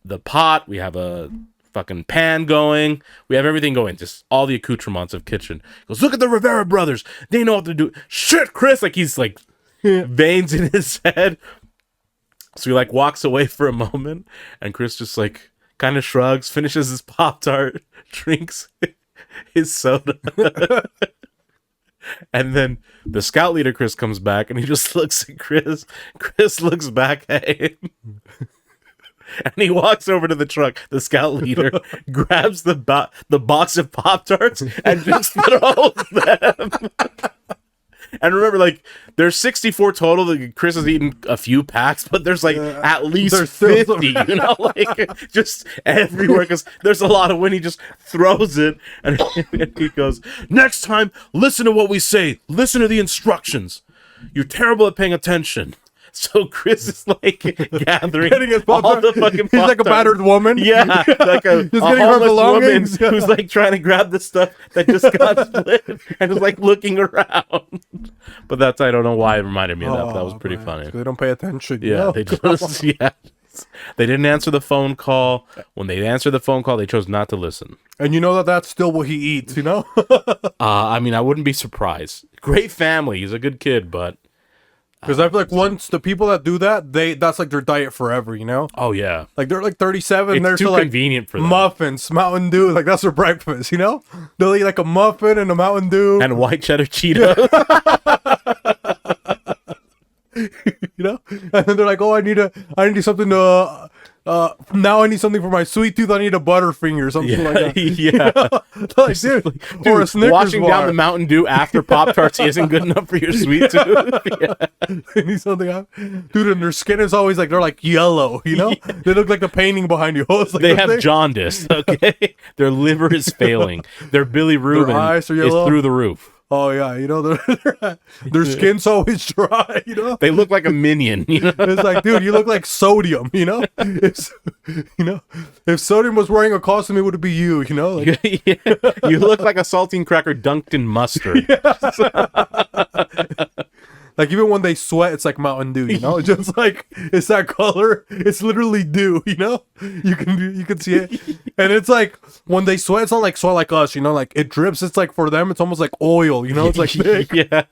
the pot. We have a fucking pan going. We have everything going. Just all the accoutrements of kitchen. He goes, look at the Rivera brothers. They know what to do. Shit, Chris. Like he's like veins in his head. So he like walks away for a moment, and Chris just like kind of shrugs, finishes his Pop-Tart, drinks his soda. And then the scout leader, Chris, comes back, and he just looks at Chris. Chris looks back at him. And he walks over to the truck, the scout leader, grabs the box of Pop-Tarts, and just throws them. And remember, like, there's 64 total. That Chris has eaten a few packs, but there's, like, at least 50, you know? Like, just everywhere, because there's a lot of when he just throws it, and he goes, next time, listen to what we say. Listen to the instructions. You're terrible at paying attention. So Chris is like gathering all the fucking Pop-Tarts. He's like a battered woman. Yeah, like a homeless woman who's like trying to grab the stuff that just got split and is like looking around. But that's, I don't know why it reminded me of that. But that was pretty funny. They don't pay attention. Yeah, they just they didn't answer the phone call. When they answered the phone call, they chose not to listen. And you know that that's still what he eats, you know? I mean, I wouldn't be surprised. Great family. He's a good kid, but. Because I feel like once the people that do that, that's like their diet forever, you know? Oh, yeah. Like they're like 37. It's they're too still, like, convenient for them. Muffins, Mountain Dew. Like that's their breakfast, you know? They'll eat like a muffin and a Mountain Dew. And white cheddar Cheetos. You know? And then they're like, oh, I need something to... now I need something for my sweet tooth. I need a Butterfinger or something like that. Yeah. Like, dude, or a Snickers washing bar. down the Mountain Dew after Pop-Tarts isn't good enough for your sweet tooth. Yeah. They need something. Dude, and their skin is always like, they're like yellow, you know? Yeah. They look like the painting behind you. Like they have jaundice, okay? Their liver is failing. Their bilirubin their eyes are is yellow. through the roof. Oh, yeah, you know, their skin's always dry, you know? They look like a minion, you know? It's like, dude, you look like sodium, you know? If sodium was wearing a costume, it would be you, you know? Like, yeah. You look like a saltine cracker dunked in mustard. Like, even when they sweat, it's like Mountain Dew, you know? It's just like, it's that color. It's literally dew, you know? You can see it. And it's like, when they sweat, it's not like sweat like us, you know? Like, it drips. It's like, for them, it's almost like oil, you know? It's like thick. Yeah.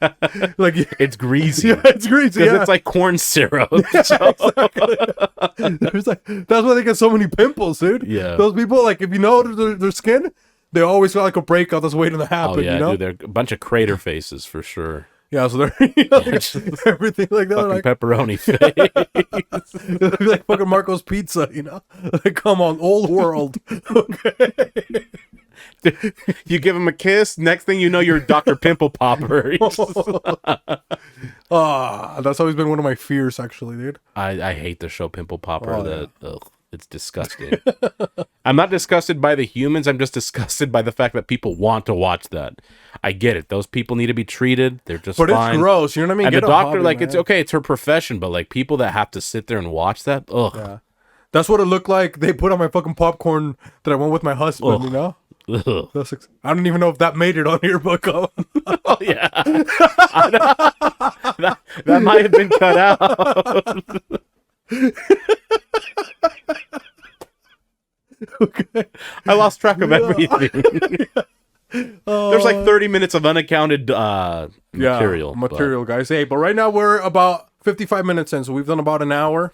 Like, it's greasy. Yeah, it's greasy, because it's like corn syrup. Yeah, exactly. There's like, that's why they get so many pimples, dude. Yeah. Those people, like, if you know their skin, they always got like a breakout that's waiting to happen, yeah, you know? dude, they're a bunch of crater faces for sure. Yeah, so they're, you know, everything like that. Fucking like, pepperoni face. They're like fucking Marco's Pizza, you know? Like, come on, old world. Okay. You give him a kiss, next thing you know, you're Dr. Pimple Popper. That's always been one of my fears, actually, dude. I hate the show Pimple Popper. Ugh, it's disgusting. I'm not disgusted by the humans. I'm just disgusted by the fact that people want to watch that. I get it. Those people need to be treated. They're just fine. But it's gross. You know what I mean? And Get the a doctor, hobby, like, man. it's okay. It's her profession. But, like, people that have to sit there and watch that, ugh. Yeah. That's what it looked like. They put on my fucking popcorn that I went with my husband, Ugh. you know? Ugh. I don't even know if that made it on here, but go. Oh, yeah. that might have been cut out. Okay. I lost track of everything. There's like 30 minutes of unaccounted material. Material, guys. Hey, but right now we're about 55 minutes in, so we've done about an hour.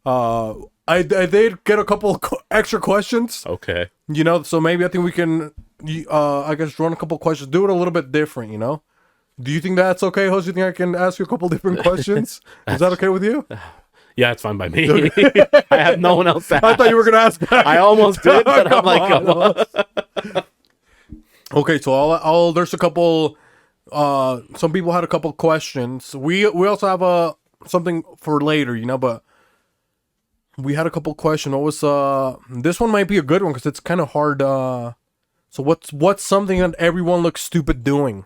I did get a couple extra questions. Okay. You know, so maybe I think we can, I guess, run a couple questions. Do it a little bit different, you know? Do you think that's okay, Jose? Do you think I can ask you a couple different questions? Is that okay with you? Yeah, it's fine by me. I have no one else to ask. I thought you were going to ask back. I almost did, but I'm like, come on. Okay, so there's a couple, some people had a couple questions. We also have something for later, you know, but we had a couple questions. What was, this one might be a good one because it's kind of hard. So what's something that everyone looks stupid doing?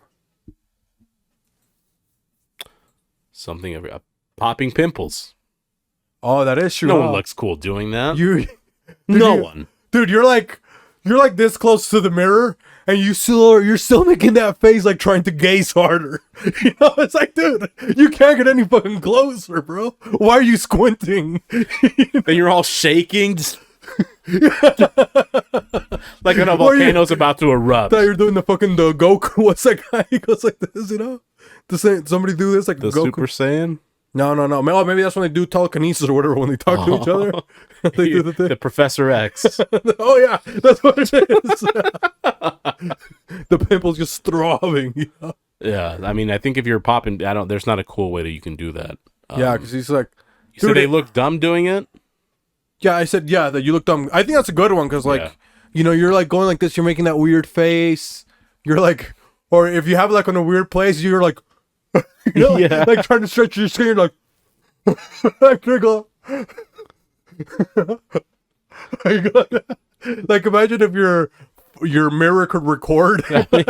Something popping pimples. Oh, that is true. No one looks cool doing that. No one. Dude, you're like this close to the mirror, and you're still making that face like trying to gaze harder. You know, it's like, dude, you can't get any fucking closer, bro. Why are you squinting? And you're all shaking. Like when a volcano's about to erupt. Thought you're doing the Goku. What's that guy? He goes like this, you know? Somebody do this like The Goku. Super Saiyan? No. Oh, maybe that's when they do telekinesis or whatever, when they talk to each other. They do the thing. The Professor X. Oh, yeah. That's what it is. The pimple's just throbbing, you know? Yeah, I mean, I think if you're popping, there's not a cool way that you can do that. Yeah, because he's like... So dude, they look dumb doing it? Yeah, I said, yeah, that you look dumb. I think that's a good one, because, like, you know, you're, like, going like this, you're making that weird face. You're, like... Or if you have, like, on a weird place, you're, like... you know, like, trying to stretch your skin, you're, like... like, you're going... like, imagine if your mirror could record. Yeah. Like,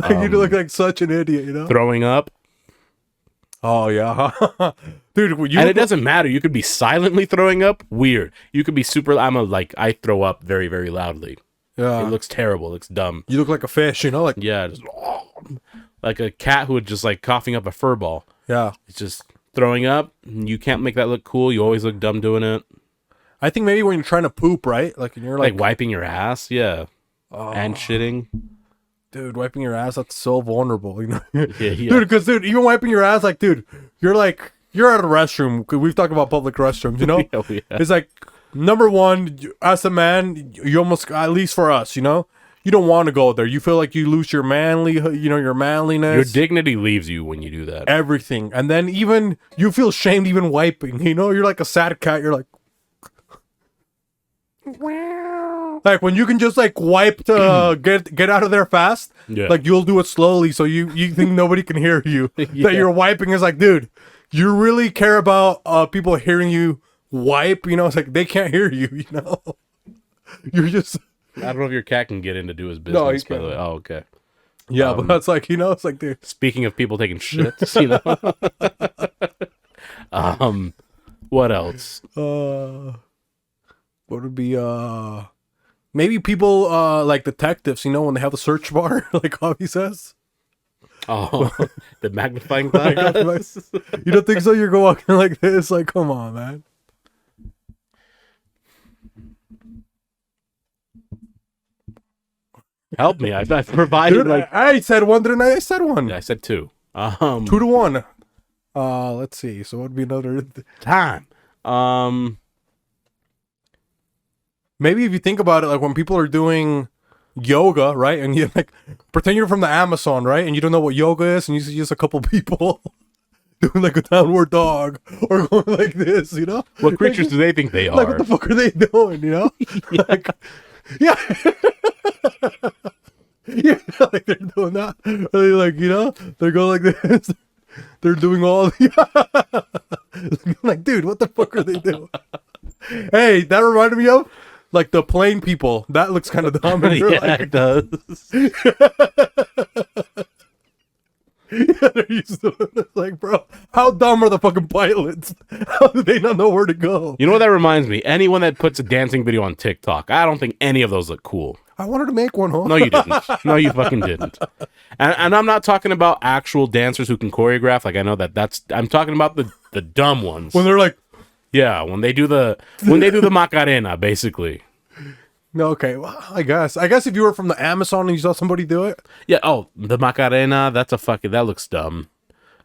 you'd look like such an idiot, you know? Throwing up. Oh, yeah. Dude, and it doesn't matter. You could be silently throwing up. Weird. You could be super... I throw up very, very loudly. Yeah. It looks terrible. It looks dumb. You look like a fish, you know? Like, yeah. Just, like a cat who would just like coughing up a fur ball. Yeah. It's just throwing up. You can't make that look cool. You always look dumb doing it. I think maybe when you're trying to poop, right? Like, and you're like wiping your ass. Yeah. And shitting. Dude, wiping your ass, that's so vulnerable, you know? Yeah. Dude, because, dude, even wiping your ass, like, dude, you're at a restroom, because we've talked about public restrooms, you know? Yeah. It's like, number one, as a man, you almost, at least for us, you know? You don't want to go there. You feel like you lose your your manliness. Your dignity leaves you when you do that. Everything. And then even, you feel shamed even wiping, you know? You're like a sad cat, you're like... Like when you can just like wipe to get out of there fast, like you'll do it slowly so you think nobody can hear you. That you're wiping is like, dude, you really care about people hearing you wipe, you know? It's like they can't hear you, you know? You're just... I don't know if your cat can get in to do his business, by the way. Oh, okay. Yeah, but that's like, you know, it's like, dude. Speaking of people taking shits, you know? What else? What would be maybe people like detectives, you know, when they have a search bar, like Hobby says. Oh, the magnifying glass. You don't think so? You're going walking like this, like, come on, man. Help me! I've provided. Dude, like I said one, didn't I? I said one. Yeah, I said two. 2-1. Let's see. So what would be another time? Maybe if you think about it, like when people are doing yoga, right? And you like pretend you're from the Amazon, right? And you don't know what yoga is, and you see just a couple people doing like a downward dog or going like this, you know? What creatures do they think they are? Like what the fuck are they doing, you know? Like, yeah. Yeah, like they're doing that. Are they like, you know, they're going like this. They're doing all the like, dude, what the fuck are they doing? Hey, that reminded me of like the plane people. That looks kind of dumb. Yeah, like, it does. Yeah, they're used to it. Like, bro, how dumb are the fucking pilots? How do they not know where to go? You know what that reminds me? Anyone that puts a dancing video on TikTok, I don't think any of those look cool. I wanted to make one, huh? No, you didn't. No, you fucking didn't. And I'm not talking about actual dancers who can choreograph. Like, I know that's. I'm talking about the dumb ones. When they're like, yeah, when they do the Macarena, basically. No, okay. Well, I guess if you were from the Amazon and you saw somebody do it. Yeah. Oh, the Macarena. That looks dumb.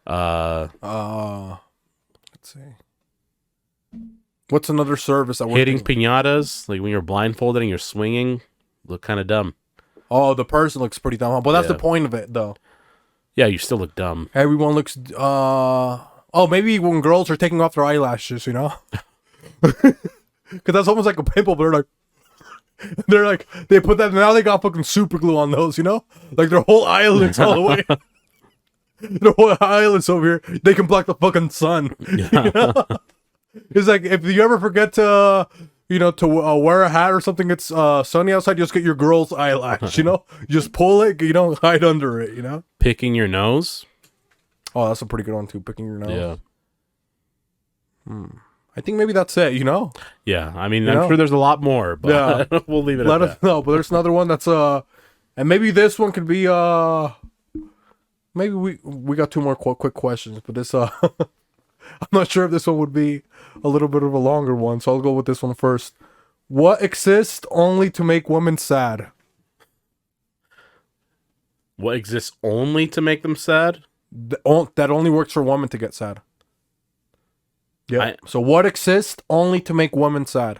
Let's see. What's another service that hitting piñatas, like when you're blindfolded and you're swinging, look kind of dumb. Oh, the person looks pretty dumb, but that's the point of it, though. Yeah, you still look dumb. Everyone looks. Oh, maybe when girls are taking off their eyelashes, you know, because that's almost like a pimple. But they're like they put that now. They got fucking super glue on those, you know, like their whole eyelids all the way. Their whole eyelids over here. They can block the fucking sun. You know? It's like if you ever forget to, wear a hat or something, it's sunny outside, just get your girl's eyelash, you know? Just pull it, hide under it, you know? Picking your nose. Oh, that's a pretty good one too, picking your nose. Yeah. I think maybe that's it, you know? Yeah, I mean, I'm sure there's a lot more, but we'll leave it at that. Let us know, but there's another one that's, and maybe this one could be, maybe we got two more quick questions, but this, I'm not sure if this one would be a little bit of a longer one, so I'll go with this one first. What exists only to make women sad? What exists only to make them sad? That only works for women to get sad. Yeah. So what exists only to make women sad?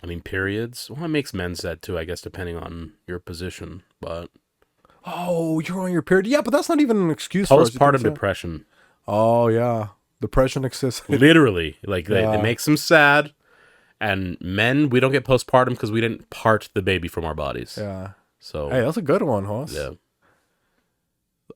I mean, periods. Well, it makes men sad too, I guess, depending on your position. But oh, you're on your period. Yeah, but that's not even an excuse for us. Postpartum depression. Oh yeah, depression exists. Literally, like Yeah. it makes them sad. And men, we don't get postpartum because we didn't part the baby from our bodies. Yeah. So Hey, that's a good one, Hoss. yeah.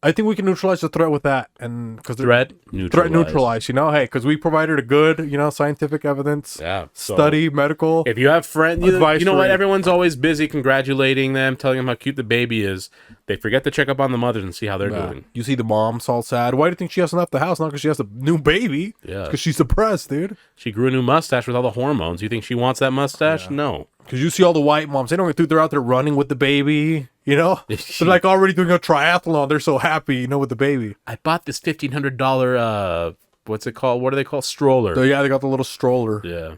I think we can neutralize the threat with that, and because Threat neutralize. You know, hey, because we provided a good, scientific evidence. Yeah. So Study, medical. if you have friends, you know what? Advisory. Everyone's always busy congratulating them, telling them how cute the baby is. They forget to check up on the mothers and see how they're doing. You see the mom's all sad. Why do you think she hasn't left the house? Not because she has a new baby. Yeah. Because she's depressed, dude. She grew a new mustache with all the hormones. You think she wants that mustache? No. Because you see all the white moms. They don't get through. They're out there running with the baby. They're like already doing a triathlon. They're so happy, with the baby. I bought this $1,500, what's it called? What do they call? Stroller. So yeah, they got the little stroller. Yeah.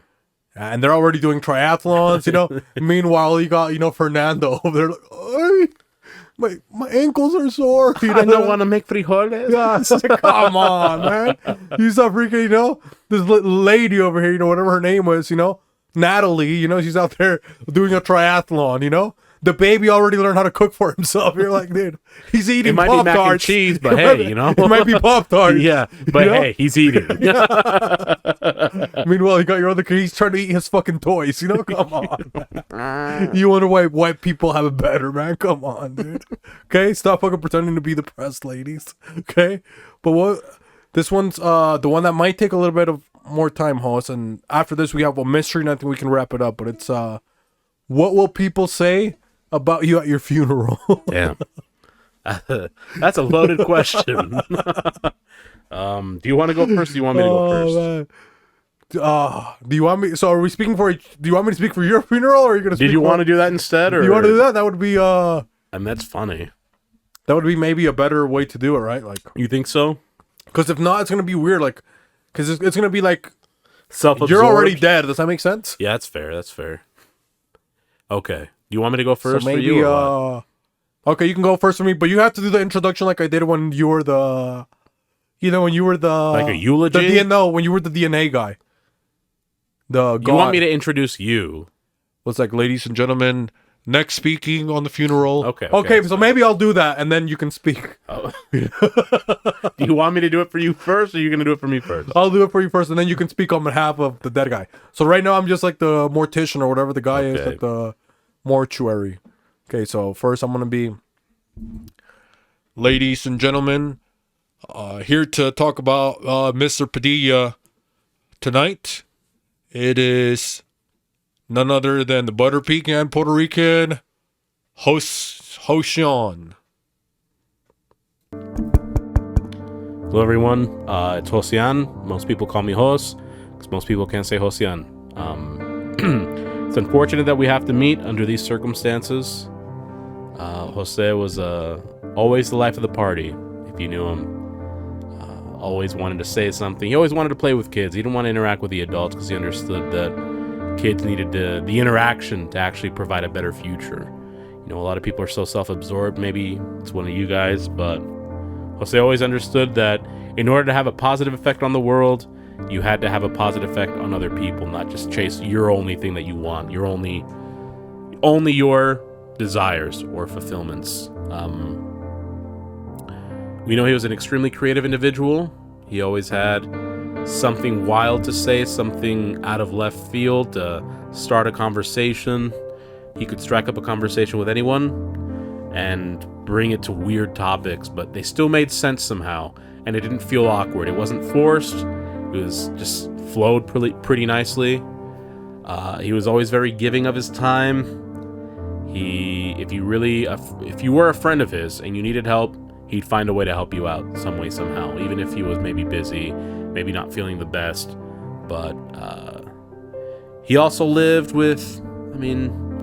And they're already doing triathlons, Meanwhile, you got, Fernando over there like, "Ay, my ankles are sore. I don't want to make frijoles. Yeah, it's like, come on, man. You stop freaking, this lady over here, whatever her name was, Natalie, she's out there doing a triathlon, The baby already learned how to cook for himself. You're like, dude, he's eating It might be mac and Pop-Tarts. cheese, but hey, It might be Pop-Tarts. Yeah, but hey, he's eating. Meanwhile, you got your other kid. He's trying to eat his fucking toys. Come on. Man. You wonder why white people have it better, man. Come on, dude. Okay, stop fucking pretending to be depressed, ladies. Okay, but this one's the one that might take a little bit of more time, host. And after this, we have a mystery, and I think we can wrap it up. But it's what will people say about you at your funeral? Damn. That's a loaded question. Do you want to go first? Or do you want me to go first? Man. Do you want me? So are we speaking for? Do you want me to speak for your funeral, or are you gonna? Did you want to do that instead, or do you want to do that? That would be I mean, that's funny. That would be maybe a better way to do it, right? Like, You think so? because if not, it's gonna be weird. Like, because it's gonna be like Self-absorbed. you're already dead. Does that make sense? Yeah, that's fair. That's fair. Okay. Do you want me to go first So maybe, for you? Or what? Okay, you can go first for me, but you have to do the introduction like I did when you were the, when you were the Like a eulogy? The DNA, when you were the DNA guy. The You want me to introduce you? What's like, ladies and gentlemen, next speaking on the funeral. Okay. So maybe I'll do that, and then you can speak. Oh. Do you want me to do it for you first, or are you going to do it for me first? I'll do it for you first, and then you can speak on behalf of the dead guy. So right now, I'm just like the mortician or whatever the guy is at the mortuary. Okay, so first I'm going to be, ladies and gentlemen, here to talk about Mr. Padilla tonight. It is none other than the Butter Pecan Puerto Rican Hoshian. Hello, everyone. It's Josian. Most people call me Jos, because most people can't say Josian. It's unfortunate that we have to meet under these circumstances. Jose was always the life of the party, if you knew him. Always wanted to say something. He always wanted to play with kids. He didn't want to interact with the adults because he understood that kids needed the interaction to actually provide a better future. A lot of people are so self-absorbed. Maybe it's one of you guys, but Jose always understood that in order to have a positive effect on the world, you had to have a positive effect on other people, not just chase your only thing that you want, your only your desires or fulfillments. We know he was an extremely creative individual. He always had something wild to say, something out of left field to start a conversation. He could strike up a conversation with anyone and bring it to weird topics, but they still made sense somehow, and it didn't feel awkward. It wasn't forced. It was just flowed pretty nicely. He was always very giving of his time. If you were a friend of his and you needed help, he'd find a way to help you out some way, somehow, even if he was maybe busy, maybe not feeling the best. But he also lived with,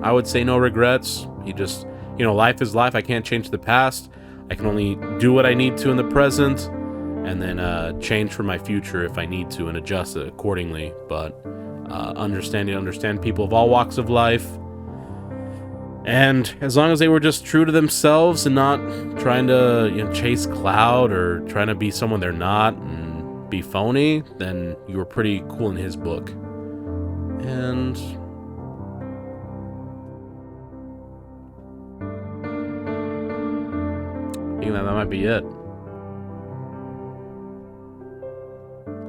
I would say no regrets. He just, life is life. I can't change the past. I can only do what I need to in the present. and then change for my future if I need to and adjust it accordingly. But understand people of all walks of life. And as long as they were just true to themselves and not trying to chase clout or trying to be someone they're not and be phony, then you were pretty cool in his book. And I think that might be it.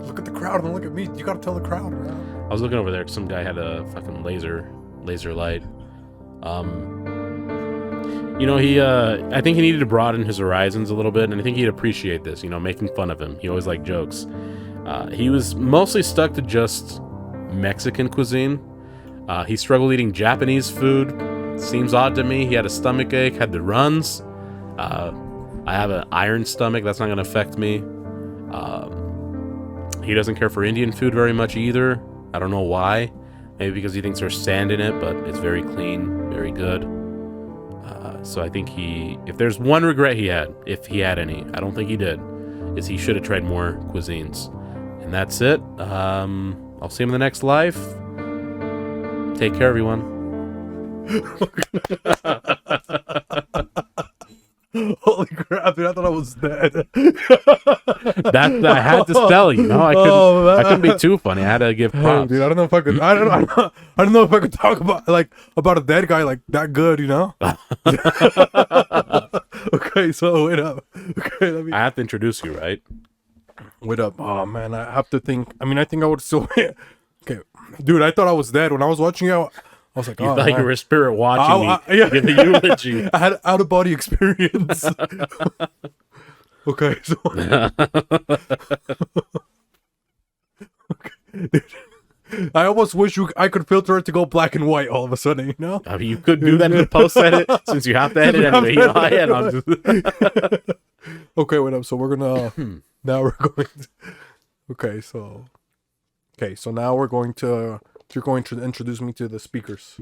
Look at the crowd and look at me. You gotta tell the crowd, man. I was looking over there because some guy had a fucking laser light. I think he needed to broaden his horizons a little bit, and I think he'd appreciate this, making fun of him. He always liked jokes. He was mostly stuck to just Mexican cuisine. He struggled eating Japanese food. Seems odd to me. He had a stomach ache, had the runs. I have an iron stomach. That's not going to affect me. He doesn't care for Indian food very much either. I don't know why. Maybe because he thinks there's sand in it, but it's very clean, very good. So I think if there's one regret he had, if he had any, I don't think he did, is he should have tried more cuisines. And that's it. I'll see him in the next life. Take care, everyone. Holy crap, dude, I thought I was dead. I had to sell, I couldn't be too funny. I had to give props. Dude, I don't know if I could. I don't know if I could talk about a dead guy like that good, Okay, so wait up. Okay, I have to introduce you, right? Wait up. Oh man, I have to think. I think I would still. Okay, dude, I thought I was dead when I was watching you. I was like, you thought you were a spirit watching me give the eulogy. I had an out-of-body experience. Okay, so... Okay. I almost wish I could filter it to go black and white all of a sudden, I mean, you could do that in the post-edit, since you have to edit anyway. Okay, wait up. So we're gonna... Now we're going to... Okay, so now we're going to... You're going to introduce me to the speakers.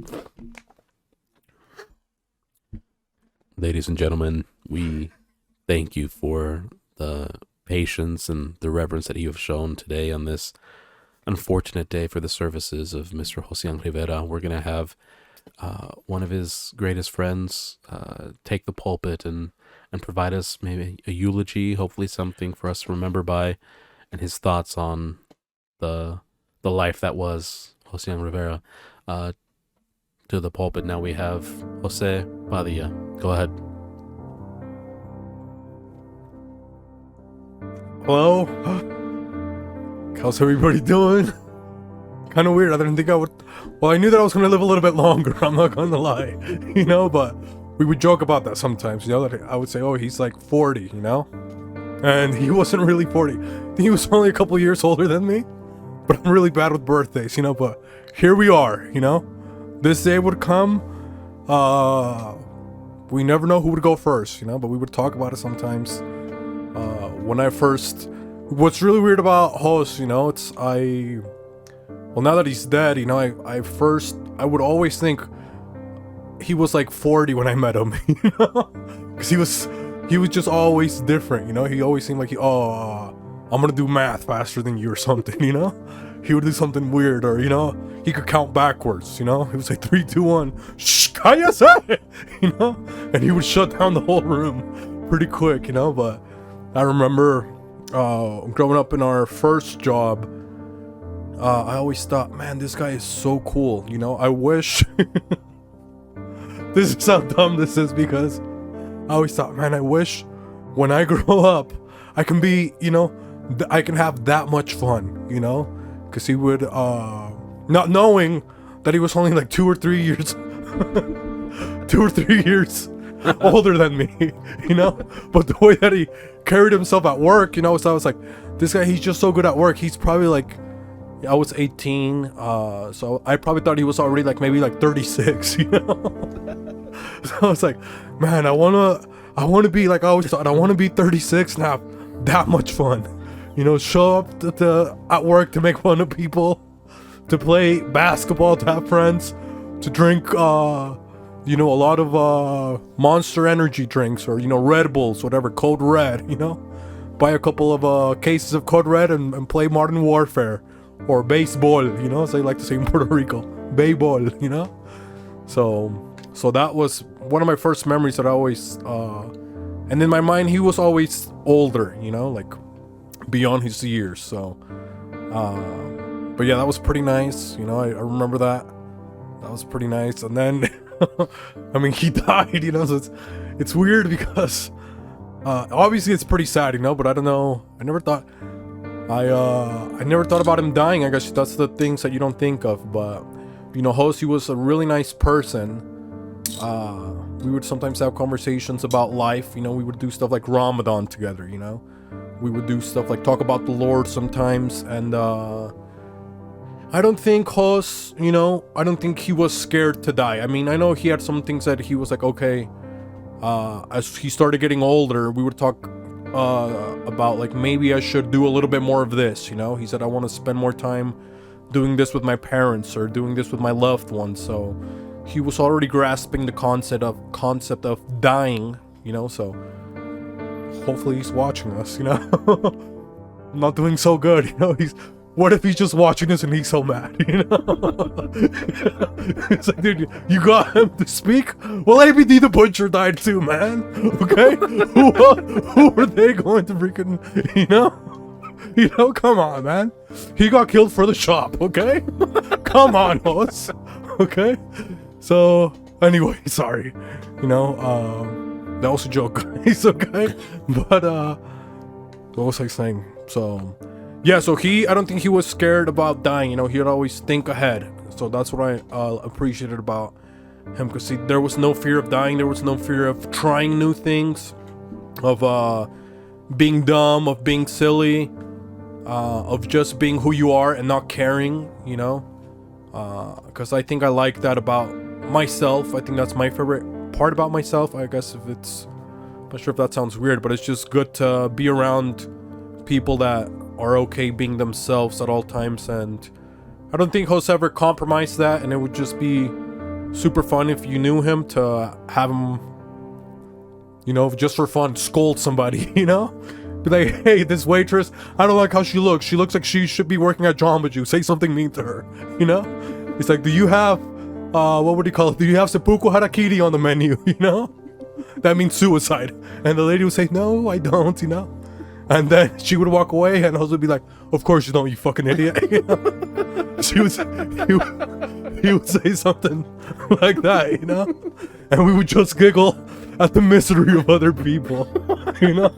Ladies and gentlemen, we thank you for the patience and the reverence that you have shown today on this unfortunate day for the services of Mr. Josian Rivera. We're going to have one of his greatest friends take the pulpit and provide us maybe a eulogy, hopefully something for us to remember by, and his thoughts on the life that was Josian Rivera. To the pulpit now we have Jose Padilla. Go ahead. Hello? How's everybody doing? Kind of weird. I didn't think I would... Well, I knew that I was going to live a little bit longer. I'm not going to lie. But we would joke about that sometimes. That I would say, oh, he's like 40, And he wasn't really 40. He was only a couple years older than me. But I'm really bad with birthdays, But here we are, This day would come. We never know who would go first, But we would talk about it sometimes. When I first... What's really weird about Jos, it's well, now that he's dead, I would always think he was like 40 when I met him, Because he was just always different, He always seemed like I'm gonna do math faster than you or something, He would do something weird, or he could count backwards, He was like 3, 2, 1, shh, cállese, And he would shut down the whole room pretty quick, But I remember growing up in our first job, I always thought, man, this guy is so cool, I wish... This is how dumb this is, because I always thought, man, I wish when I grow up, I can be, I can have that much fun, because he would, not knowing that he was only like 2 or 3 years, 2 or 3 years older than me, but the way that he carried himself at work, so I was like, this guy, he's just so good at work. He's probably like, I was 18, so I probably thought he was already like maybe like 36, So I was like, man, I wanna be like I always thought, I wanna be 36 and have that much fun, show up at work to make fun of people, to play basketball, to have friends, to drink a lot of Monster Energy drinks, or Red Bulls, whatever, Code Red, buy a couple of cases of Code Red and play Modern Warfare or baseball, you know, as they like to say in Puerto Rico, baseball, you know. So that was one of my first memories that I always, and in my mind he was always older, you know, like beyond his years. So, but yeah, that was pretty nice, you know. I remember that. That was pretty nice. And then, I mean, he died, you know. So it's weird because, obviously it's pretty sad, you know. But I don't know. I never thought about him dying. I guess that's the things that you don't think of. But you know, Jose was a really nice person. We would sometimes have conversations about life. You know, we would do stuff like Ramadan together. You know, we would do stuff like talk about the Lord sometimes. And I don't think Jose, you know, I don't think he was scared to die. I mean, I know he had some things that he was like, okay. As he started getting older, we would talk about like maybe I should do a little bit more of this, you know. He said I want to spend more time doing this with my parents or doing this with my loved ones. So he was already grasping the concept of dying, you know. So hopefully he's watching us, you know. I'm not doing so good, you know. What if he's just watching this and he's so mad, you know? It's like, dude, you got him to speak? Well, ABD the Butcher died too, man. Okay? Who are they going to freaking, you know? You know, come on, man. He got killed for the shop, okay? Come on, host. Okay? So, anyway, sorry. You know, that was a joke, guys, okay? But, what was I saying? So... yeah, so I don't think he was scared about dying, you know. He would always think ahead. So that's what I appreciated about him, because there was no fear of dying. There was no fear of trying new things, of being dumb, of being silly, of just being who you are and not caring, you know. Because I think I like that about myself. I think that's my favorite part about myself. I guess I'm not sure if that sounds weird, but it's just good to be around people that are okay being themselves at all times. And I don't think Jose ever compromised that, and it would just be super fun if you knew him to have him, you know, just for fun, scold somebody, you know? Be like, hey, this waitress, I don't like how she looks. She looks like she should be working at Jamba Juice. Say something mean to her, you know? It's like, do you have, what would you call it? Do you have seppuku harakiri on the menu, you know? That means suicide. And the lady would say, no, I don't, you know? And then she would walk away, and Jose would be like, of course you don't, you fucking idiot. You know? He would say something like that, you know? And we would just giggle at the misery of other people, you know?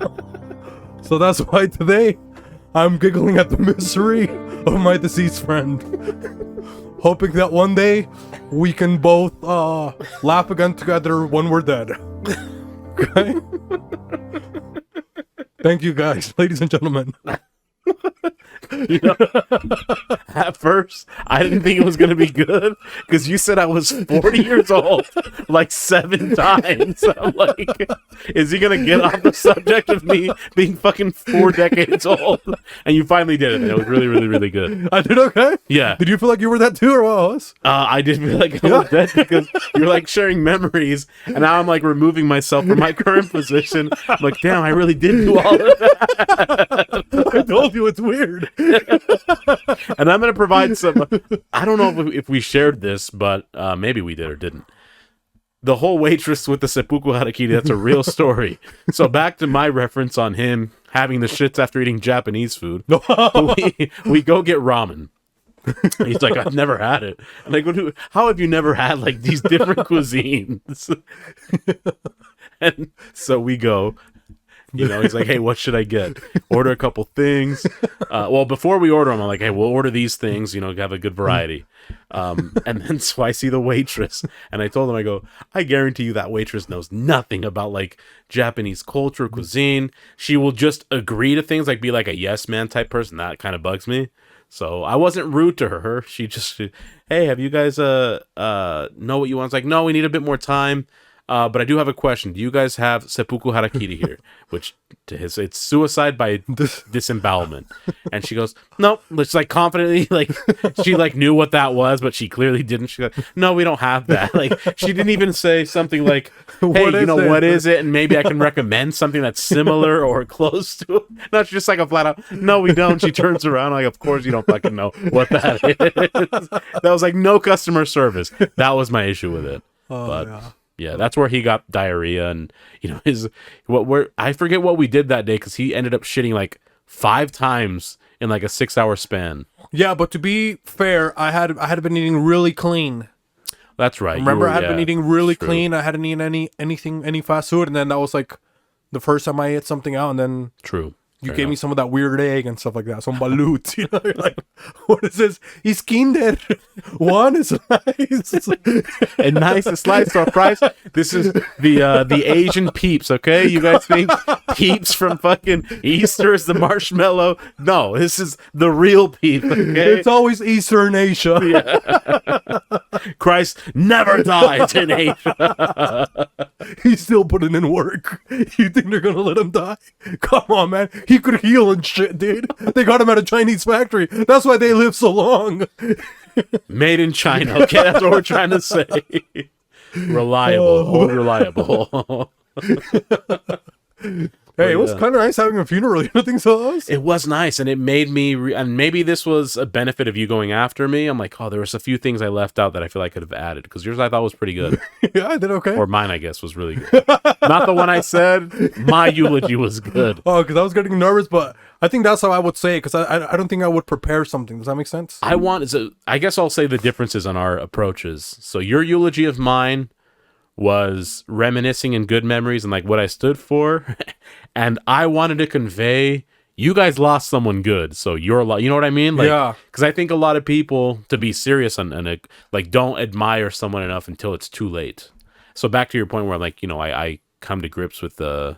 So that's why today, I'm giggling at the misery of my deceased friend. Hoping that one day, we can both laugh again together when we're dead. Okay? Thank you guys, ladies and gentlemen. You know, at first, I didn't think it was going to be good because you said I was 40 years old like 7 times. I'm like, is he going to get off the subject of me being fucking 4 decades old? And you finally did it. It was really, really, really good. I did okay? Yeah. Did you feel like you were that too, or what else? I did feel like I was dead because you're like sharing memories, and now I'm like removing myself from my current position. I'm like, damn, I really did do all of that. I told you it's weird. And I'm going to provide some, I don't know if we shared this, but maybe we did or didn't. The whole waitress with the seppuku harakiri, that's a real story. So back to my reference on him having the shits after eating Japanese food. we go get ramen. He's like, I've never had it. And I go, how have you never had like these different cuisines? And so we go. You know, he's like, hey, what should I get? Order a couple things. Well, before we order them, I'm like, hey, we'll order these things, you know, have a good variety. And then so I see the waitress, and I told him, I go, I guarantee you that waitress knows nothing about like Japanese culture, cuisine. She will just agree to things, like be like a yes man type person. That kind of bugs me. So I wasn't rude to her. She just, hey, have you guys know what you want? It's like, no, we need a bit more time. But I do have a question. Do you guys have seppuku harakiri here? Which it's suicide by disembowelment. And she goes, no. It's like confidently, like she like knew what that was, but she clearly didn't. She goes, no, we don't have that. Like she didn't even say something like, hey, what is it? And maybe I can recommend something that's similar or close to it. No, she's just like a flat out, no, we don't. She turns around like, of course you don't fucking know what that is. That was like no customer service. That was my issue with it. Yeah, that's where he got diarrhea, and I forget what we did that day because he ended up shitting like 5 times in like a 6-hour span. Yeah, but to be fair, I had been eating really clean. That's right. Remember, I had been eating really clean. I hadn't eaten any fast food, and then that was like the first time I ate something out, and then you gave me some of that weird egg and stuff like that, some balut. You know, you're like, what is this? He's kinder. One is nice. And nice slice of fries. This is the Asian Peeps, okay? You guys think Peeps from fucking Easter is the marshmallow? No, this is the real Peep, okay? It's always Easter in Asia. Yeah. Christ never died in Asia. He's still putting in work. You think they're gonna let him die? Come on, man. He could heal and shit, dude. They got him at a Chinese factory. That's why they live so long. Made in China, okay? That's what we're trying to say. Reliable. Reliable. Hey, it was kind of nice having a funeral. You don't think so? It was nice, and it made me... and maybe this was a benefit of you going after me. I'm like, oh, there was a few things I left out that I feel I could have added, because yours I thought was pretty good. Yeah, I did okay. Or mine, I guess, was really good. Not the one I said. My eulogy was good. Oh, because I was getting nervous, but I think that's how I would say it, because I don't think I would prepare something. Does that make sense? I guess I'll say the differences on our approaches. So your eulogy of mine was reminiscing in good memories and like what I stood for. And I wanted to convey, you guys lost someone good, so you're you know what I mean? Like, yeah. Because I think a lot of people, to be serious and like, don't admire someone enough until it's too late. So back to your point where like, I come to grips with the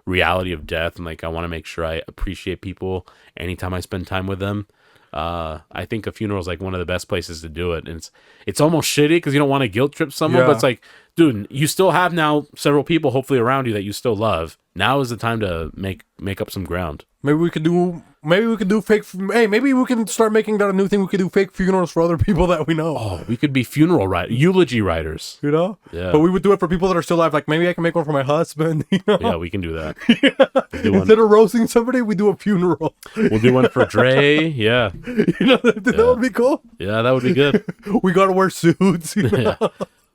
reality of death, and like I want to make sure I appreciate people anytime I spend time with them. I think a funeral is like one of the best places to do it, and it's almost shitty because you don't want to guilt trip someone, but it's like, dude, you still have now several people hopefully around you that you still love. Now is the time to make up some ground. Maybe we could do fake. Hey, maybe we can start making that a new thing. We could do fake funerals for other people that we know. Oh, we could be eulogy writers. You know? Yeah. But we would do it for people that are still alive. Like maybe I can make one for my husband. You know? Yeah, we can do that. Yeah. Instead of roasting somebody, we do a funeral. We'll do one for Dre. Yeah. That would be cool. Yeah, that would be good. We gotta wear suits. You know? Yeah.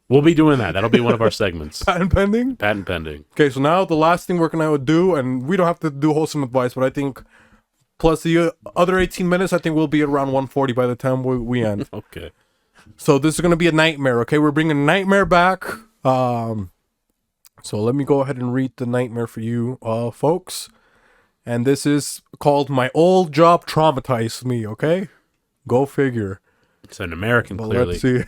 We'll be doing that. That'll be one of our segments. Patent pending? Patent pending. Okay, so now the last thing we're gonna do, and we don't have to do wholesome advice, but I think plus the other 18 minutes, I think we'll be around 140 by the time we end. Okay. So this is gonna be a nightmare, okay? We're bringing nightmare back. So let me go ahead and read the nightmare for you, folks. And this is called "My Old Job Traumatized Me," okay? Go figure. It's an American, But clearly. let's see.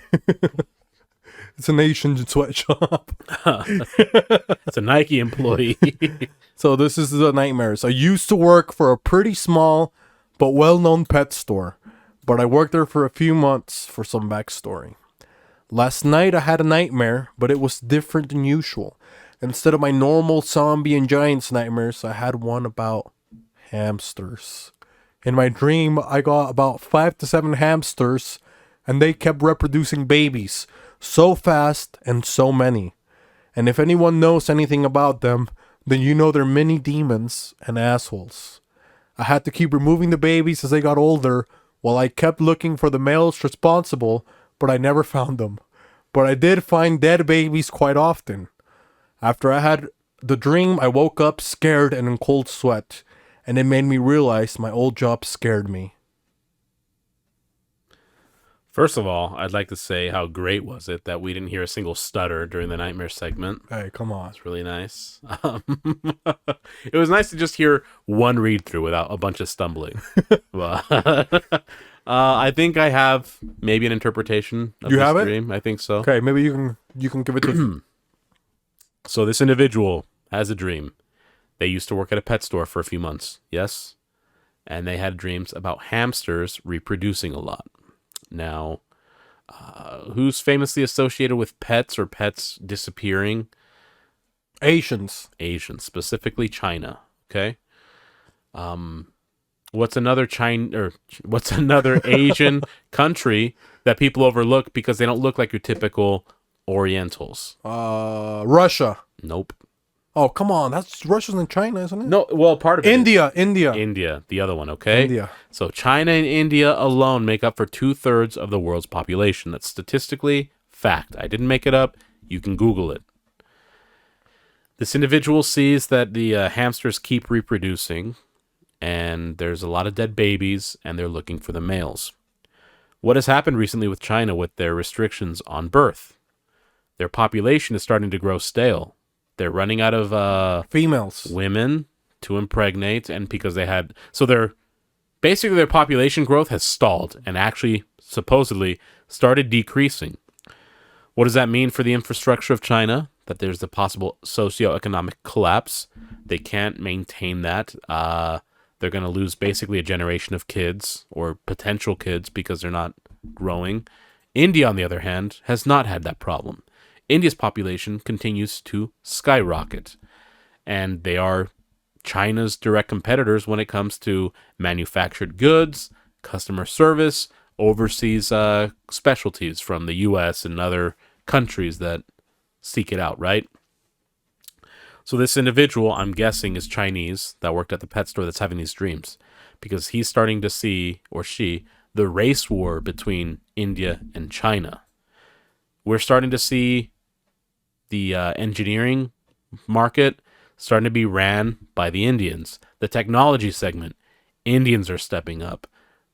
It's an Asian sweatshop. It's a Nike employee. So this is the nightmares. I used to work for a pretty small but well-known pet store, but I worked there for a few months. For some backstory. Last night I had a nightmare, but it was different than usual. Instead of my normal zombie and giants nightmares, I had one about hamsters. In my dream, I got about 5 to 7 hamsters, and they kept reproducing babies. So fast and so many. And if anyone knows anything about them, then you know they're mini demons and assholes. I had to keep removing the babies as they got older, while I kept looking for the males responsible, but I never found them. But I did find dead babies quite often. After I had the dream, I woke up scared and in cold sweat, and it made me realize my old job scared me. First of all, I'd like to say how great was it that we didn't hear a single stutter during the nightmare segment. Hey, come on. It's really nice. It was nice to just hear one read through without a bunch of stumbling. I think I have maybe an interpretation of You this have it? dream. I think so. Okay, maybe you can give it to So this individual has a dream. They used to work at a pet store for a few months. Yes? And they had dreams about hamsters reproducing a lot. Now, who's famously associated with pets or pets disappearing? Asians. Asians, specifically China. Okay. What's another what's another Asian country that people overlook because they don't look like your typical Orientals? Russia. Nope. Oh, come on. That's Russia's and China, isn't it? No, well, part of it India. India, the other one, okay? India. So China and India alone make up for 2/3 of the world's population. That's statistically fact. I didn't make it up. You can Google it. This individual sees that the hamsters keep reproducing, and there's a lot of dead babies, and they're looking for the males. What has happened recently with China with their restrictions on birth? Their population is starting to grow stale. They're running out of Females. women to impregnate, and because their population growth has stalled and actually supposedly started decreasing. What does that mean for the infrastructure of China? That there's the possible socioeconomic collapse. They can't maintain that. They're going to lose basically a generation of kids or potential kids because they're not growing. India, on the other hand, has not had that problem. India's population continues to skyrocket, and they are China's direct competitors when it comes to manufactured goods, customer service, overseas specialties from the U.S. and other countries that seek it out, right? So this individual, I'm guessing, is Chinese that worked at the pet store that's having these dreams because he's starting to see, or she, the race war between India and China. We're starting to see the engineering market starting to be ran by the Indians. The technology segment, Indians are stepping up.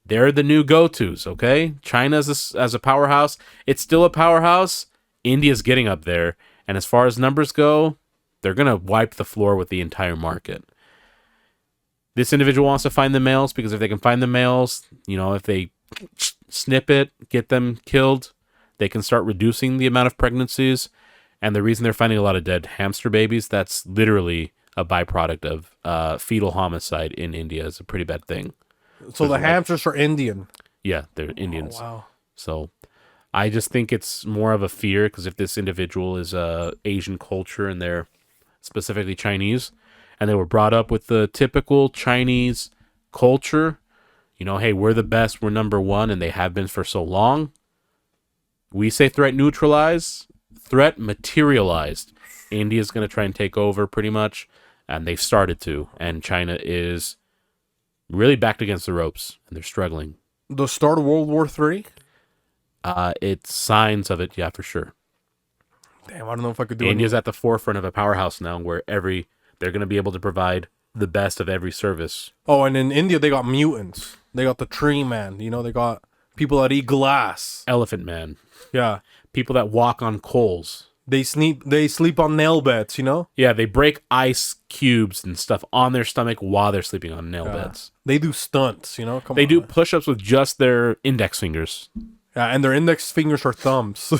They're the new go-tos, okay? China as a powerhouse, it's still a powerhouse. India's getting up there. And as far as numbers go, they're going to wipe the floor with the entire market. This individual wants to find the males because if they can find the males, if they snip it, get them killed, they can start reducing the amount of pregnancies. And the reason they're finding a lot of dead hamster babies, that's literally a byproduct of fetal homicide in India. Is a pretty bad thing. So the hamsters are Indian. Yeah, they're Indians. Oh, wow. So I just think it's more of a fear because if this individual is Asian culture and they're specifically Chinese and they were brought up with the typical Chinese culture, hey, we're the best, we're number one, and they have been for so long. We say threat neutralized. Threat materialized. India's going to try and take over pretty much, and they've started to, and China is really backed against the ropes, and they're struggling. The start of World War III? It's signs of it, yeah, for sure. Damn, I don't know if I could do it. India's at the forefront of a powerhouse now where they're going to be able to provide the best of every service. Oh, and in India, they got mutants. They got the tree man. They got people that eat glass. Elephant man. Yeah. People that walk on coals. They sleep on nail beds, Yeah, they break ice cubes and stuff on their stomach while they're sleeping on nail beds. They do stunts, They do push-ups with just their index fingers. Yeah, and their index fingers are thumbs.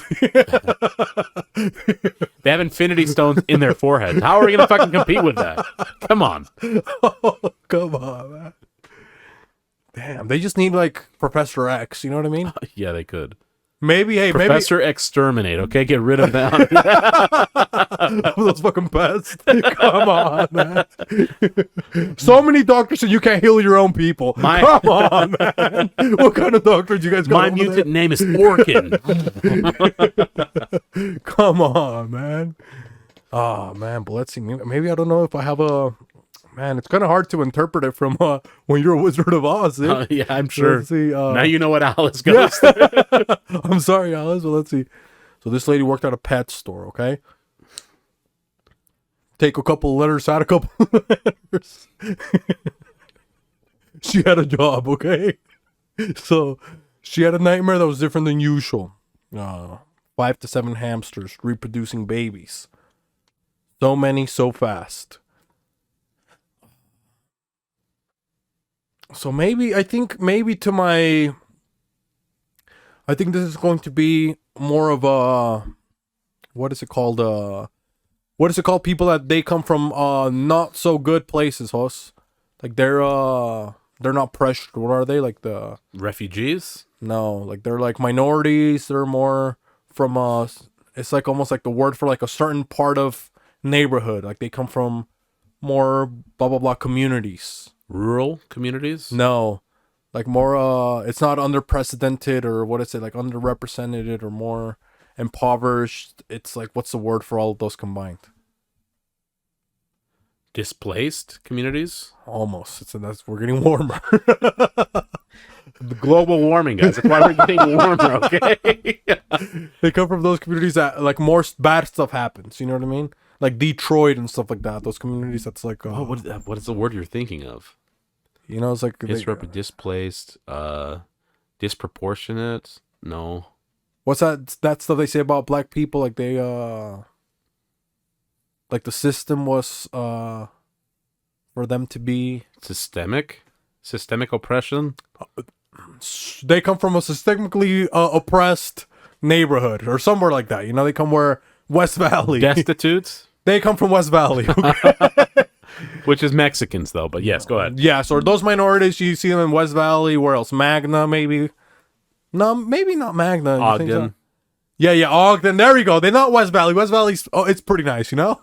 They have infinity stones in their foreheads. How are we going to fucking compete with that? Come on. Oh, come on, man. Damn, they just need, Professor X, you know what I mean? Yeah, they could. Maybe, Professor Exterminate, okay? Get rid of them. Those fucking pests. Come on, man. So many doctors said you can't heal your own people. Come on, man. What kind of doctors you guys got? My mutant name is Orkin. Come on, man. Oh, man, but let's see. Maybe I don't know if I have a... Man, it's kind of hard to interpret it from when you're a Wizard of Oz. Yeah, I'm sure. Let's see, now you know what Alice goes through. I'm sorry, Alice, but let's see. So this lady worked at a pet store, okay? Take a couple of letters out, a couple of letters. She had a job, okay? So she had a nightmare that was different than usual. 5 to 7 hamsters reproducing babies. So many, so fast. So I think this is going to be more of a, what is it called? People that they come from not so good places, host. Like they're not pressured. What are they? Like the refugees? No, like they're like minorities. They're more from it's like almost like the word for like a certain part of neighborhood. Like they come from more blah blah blah communities. Rural communities? No, like more. It's not underrepresented or what is it? Like underrepresented or more impoverished. It's like what's the word for all of those combined? Displaced communities? Almost. We're getting warmer. The global warming, guys. That's why we're getting warmer, okay? They come from those communities that like more bad stuff happens. You know what I mean? Like Detroit and stuff like that. Those communities that's like What is the word you're thinking of? you know, it's like Displaced, disproportionate? No. what's that stuff they say about black people? Like they like the system was for them to be Systemic oppression? they come from a systemically oppressed neighborhood or somewhere like that. You know, they come where West Valley. Destitutes? They come from West Valley. Okay? Which is Mexicans, though, but yes, go ahead. Yeah, so those minorities, you see them in West Valley. Where else? Magna, maybe. No, maybe not Magna. You think so? Ogden. Yeah, Ogden. There we go. They're not West Valley. West Valley's, it's pretty nice, you know?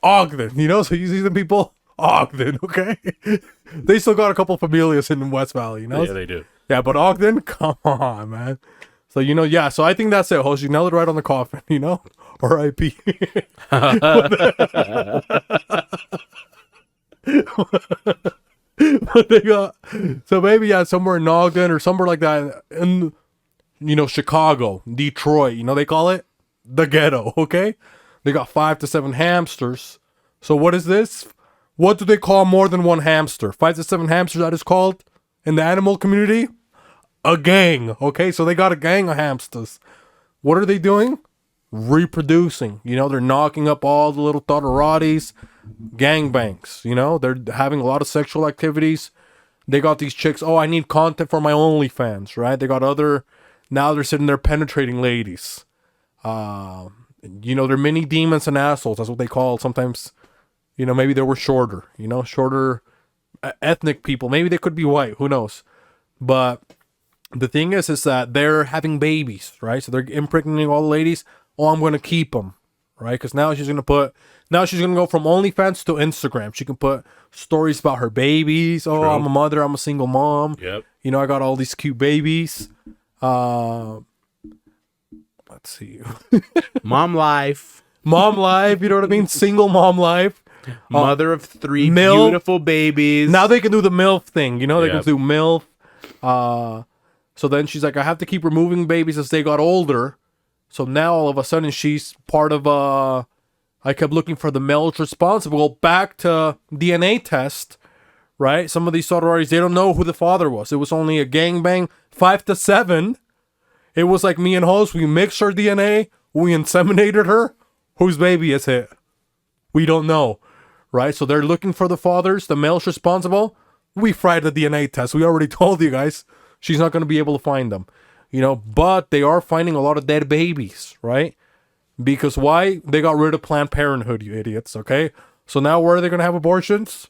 Ogden, you know? So you see some people, Ogden, okay? They still got a couple familias in West Valley, you know? Yeah, they do. Yeah, but Ogden, come on, man. So, you know, yeah, so I think that's it, host. You nailed it right on the coffin, you know? R.I.P. But they got, so maybe, yeah, somewhere in Ogden or somewhere like that. In, you know, Chicago, Detroit, you know, they call it the ghetto, okay? They got 5 to 7 hamsters. So what is this? What do they call more than one hamster? 5 to 7 hamsters, that is called in the animal community a gang, okay? So they got a gang of hamsters. What are they doing? Reproducing. You know, they're knocking up all the little Totorotis, gangbangs, you know? They're having a lot of sexual activities. They got these chicks, oh, I need content for my OnlyFans, right? They got other, now they're sitting there penetrating ladies. You know, they're mini demons and assholes. That's what they call it. Sometimes, you know, maybe they were shorter, you know, shorter ethnic people. Maybe they could be white. Who knows? But the thing is that they're having babies, right? So they're impregnating all the ladies. Oh, I'm going to keep them, right? Because now she's going to go from OnlyFans to Instagram. She can put stories about her babies. Oh, True. I'm a mother. I'm a single mom. Yep. You know, I got all these cute babies. Let's see. Mom life. Mom life, you know what I mean? Single mom life. Mother of 3 MILF. beautiful babies. Now they can do the MILF thing, you know? They Yep. can do MILF. So then she's like, I have to keep removing babies as they got older. So now all of a sudden she's part of I kept looking for the males responsible. Back to DNA test, right? Some of these sororities, they don't know who the father was. It was only a gangbang, 5 to 7. It was like me and host. We mixed her DNA. We inseminated her. Whose baby is it? We don't know, right? So they're looking for the fathers, the males responsible. We fried the DNA test. We already told you guys. She's not going to be able to find them, you know, but they are finding a lot of dead babies, right? Because why? They got rid of Planned Parenthood, you idiots, okay? So now where are they going to have abortions?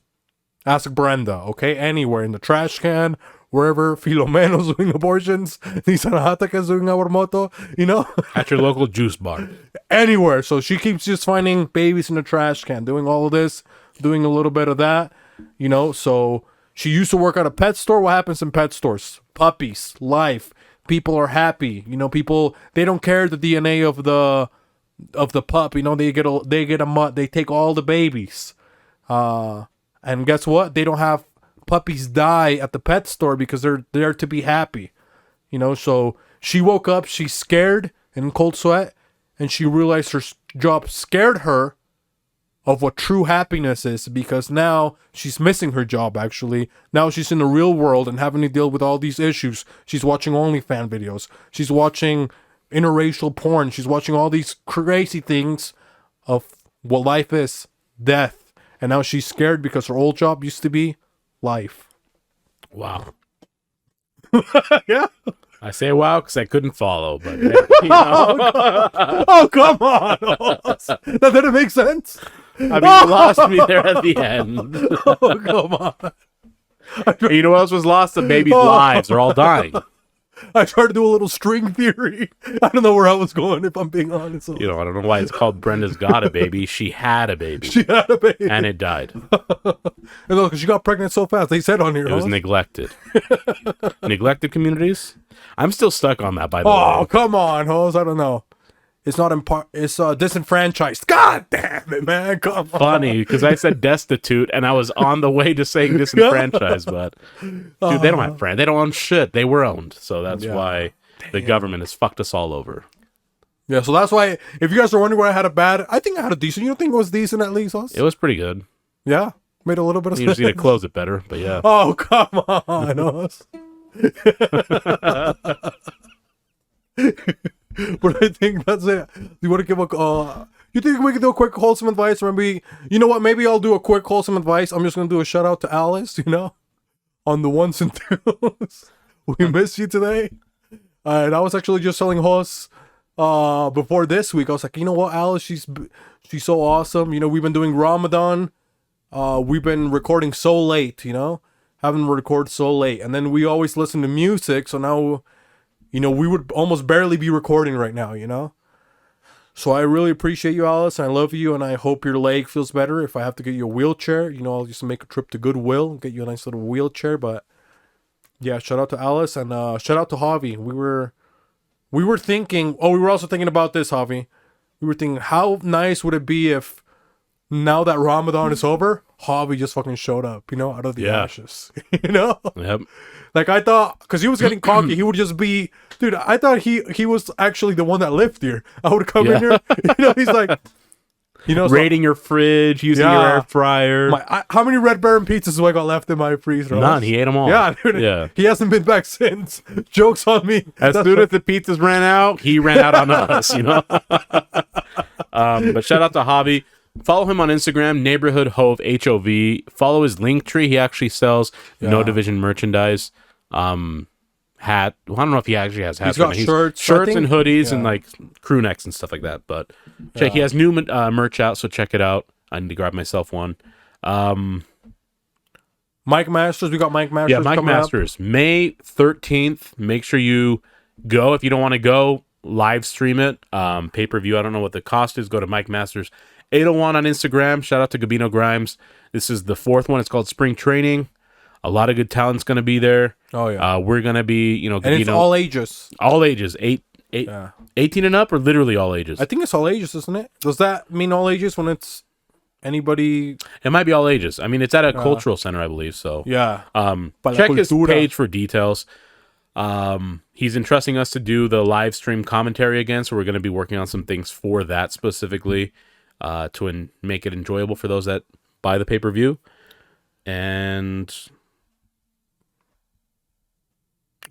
Ask Brenda, okay? Anywhere, in the trash can, wherever Filomeno's doing abortions, Nisanataka's doing abormoto, you know? At your local juice bar. Anywhere. So she keeps just finding babies in the trash can, doing all of this, doing a little bit of that, you know? So she used to work at a pet store. What happens in pet stores? Puppies, life. People are happy. You know, people, they don't care the DNA of the pup. You know, they take all the babies. And guess what? They don't have puppies die at the pet store because they're there to be happy. You know, so she woke up, she's scared and in cold sweat, and she realized her job scared her of what true happiness is, because now she's missing her job, actually. Now she's in the real world and having to deal with all these issues. She's watching OnlyFans videos. She's watching interracial porn. She's watching all these crazy things of what life is, death. And now she's scared because her old job used to be life. Wow. Yeah. I say wow because I couldn't follow, but you know. Oh, come on. That didn't make sense. I mean, you lost me there at the end. Oh, come on. You know what else was lost? The babies' lives are all dying. I tried to do a little string theory. I don't know where I was going, if I'm being honest. You know, I don't know why it's called Brenda's Got a Baby. She had a baby. She had a baby. And it died. And look, she got pregnant so fast. They said on here. It was neglected. Neglected communities? I'm still stuck on that, by the way. Oh, come on, hoes. I don't know. It's not it's disenfranchised. God damn it, man. Come on. Funny, because I said destitute, and I was on the way to saying disenfranchised, but dude, they don't have friends. They don't own shit. They were owned, so that's why the government has fucked us all over. Yeah, so that's why, if you guys are wondering why I had a bad, I think I had a decent. You don't think it was decent at least, us? It was pretty good. Yeah, made a little bit of sense. You just need to close it better, but yeah. Oh, come on, us. But I think that's it. You want to give a you think we can do a quick wholesome advice? Or maybe, you know what, maybe I'll do a quick wholesome advice. I'm just gonna do a shout out to Alice, you know, on the ones and twos. We miss you today. And I was actually just telling Hoss before this week, I was like, you know what, Alice, she's so awesome. You know, we've been doing Ramadan, we've been recording so late, you know, having to record so late, and then we always listen to music, so now, you know, we would almost barely be recording right now, you know? So I really appreciate you, Alice. I love you, and I hope your leg feels better. If I have to get you a wheelchair, you know, I'll just make a trip to Goodwill and get you a nice little wheelchair. But yeah, shout out to Alice, and shout out to Javi. We were thinking, we were also thinking about this, Javi. We were thinking, how nice would it be if, now that Ramadan is over, Javi just fucking showed up, you know, out of the ashes, you know? Yep. Like, I thought, because he was getting cocky, he would just be, dude, I thought he was actually the one that lived here. I would come in here, you know, he's like, you know, raiding your fridge, using your air fryer. How many Red Baron pizzas do I got left in my freezer? None, he ate them all. Yeah, dude, he hasn't been back since. Joke's on me. As soon as the pizzas ran out, he ran out on us, you know? But shout out to Javi. Follow him on Instagram, Neighborhood Hove, HOV. Follow his link tree. He actually sells No Division merchandise. Hat. Well, I don't know if he actually has hats. He's got shirts and hoodies and like crew necks and stuff like that. But check, he has new merch out, so check it out. I need to grab myself one. Mike Masters. We got Mike Masters. Yeah, Mike Masters. May 13th. Make sure you go. If you don't want to go, live stream it. Pay-per-view. I don't know what the cost is. Go to Mike Masters 801 on Instagram. Shout out to Gabino Grimes. This is the fourth one. It's called Spring Training. A lot of good talent's going to be there. Oh, yeah. We're going to be, you know, and it's all ages. All ages. 18 and up, or literally all ages? I think it's all ages, isn't it? Does that mean all ages when it's anybody? It might be all ages. I mean, it's at a cultural center, I believe. So yeah. Check his page for details. He's entrusting us to do the live stream commentary again, so we're going to be working on some things for that specifically, to make it enjoyable for those that buy the pay-per-view. And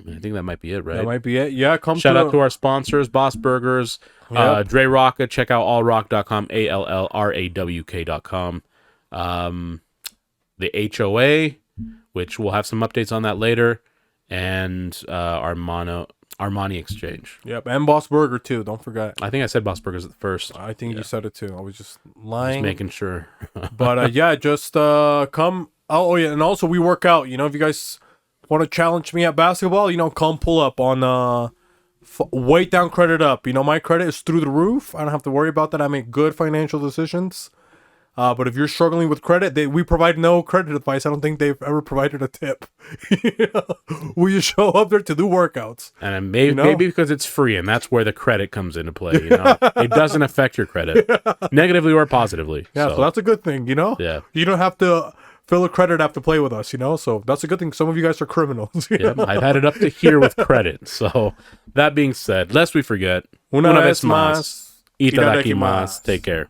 I think that might be it, right? That might be it. Yeah, shout out to our sponsors, Boss Burgers, Dre Rocka. Check out allrock.com, ALLRAWK.com. The HOA, which we'll have some updates on that later, and Armani Exchange. Yep, and Boss Burger too. Don't forget. I think I said Boss Burgers at first. I think you said it too. I was just lying. Just making sure. But yeah, just come. Oh yeah, and also we work out. You know, if you guys want to challenge me at basketball, you know, come pull up on weight down, credit up. You know, my credit is through the roof. I don't have to worry about that. I make good financial decisions. But if you're struggling with credit, we provide no credit advice. I don't think they've ever provided a tip. We just show up there to do workouts. And maybe because it's free, and that's where the credit comes into play. You know, it doesn't affect your credit negatively or positively. Yeah, so that's a good thing. You know, you don't have to fill a credit after play with us. You know, so that's a good thing. Some of you guys are criminals. I've had it up to here with credit. So that being said, lest we forget, una vez más, itadakimasu. Take care.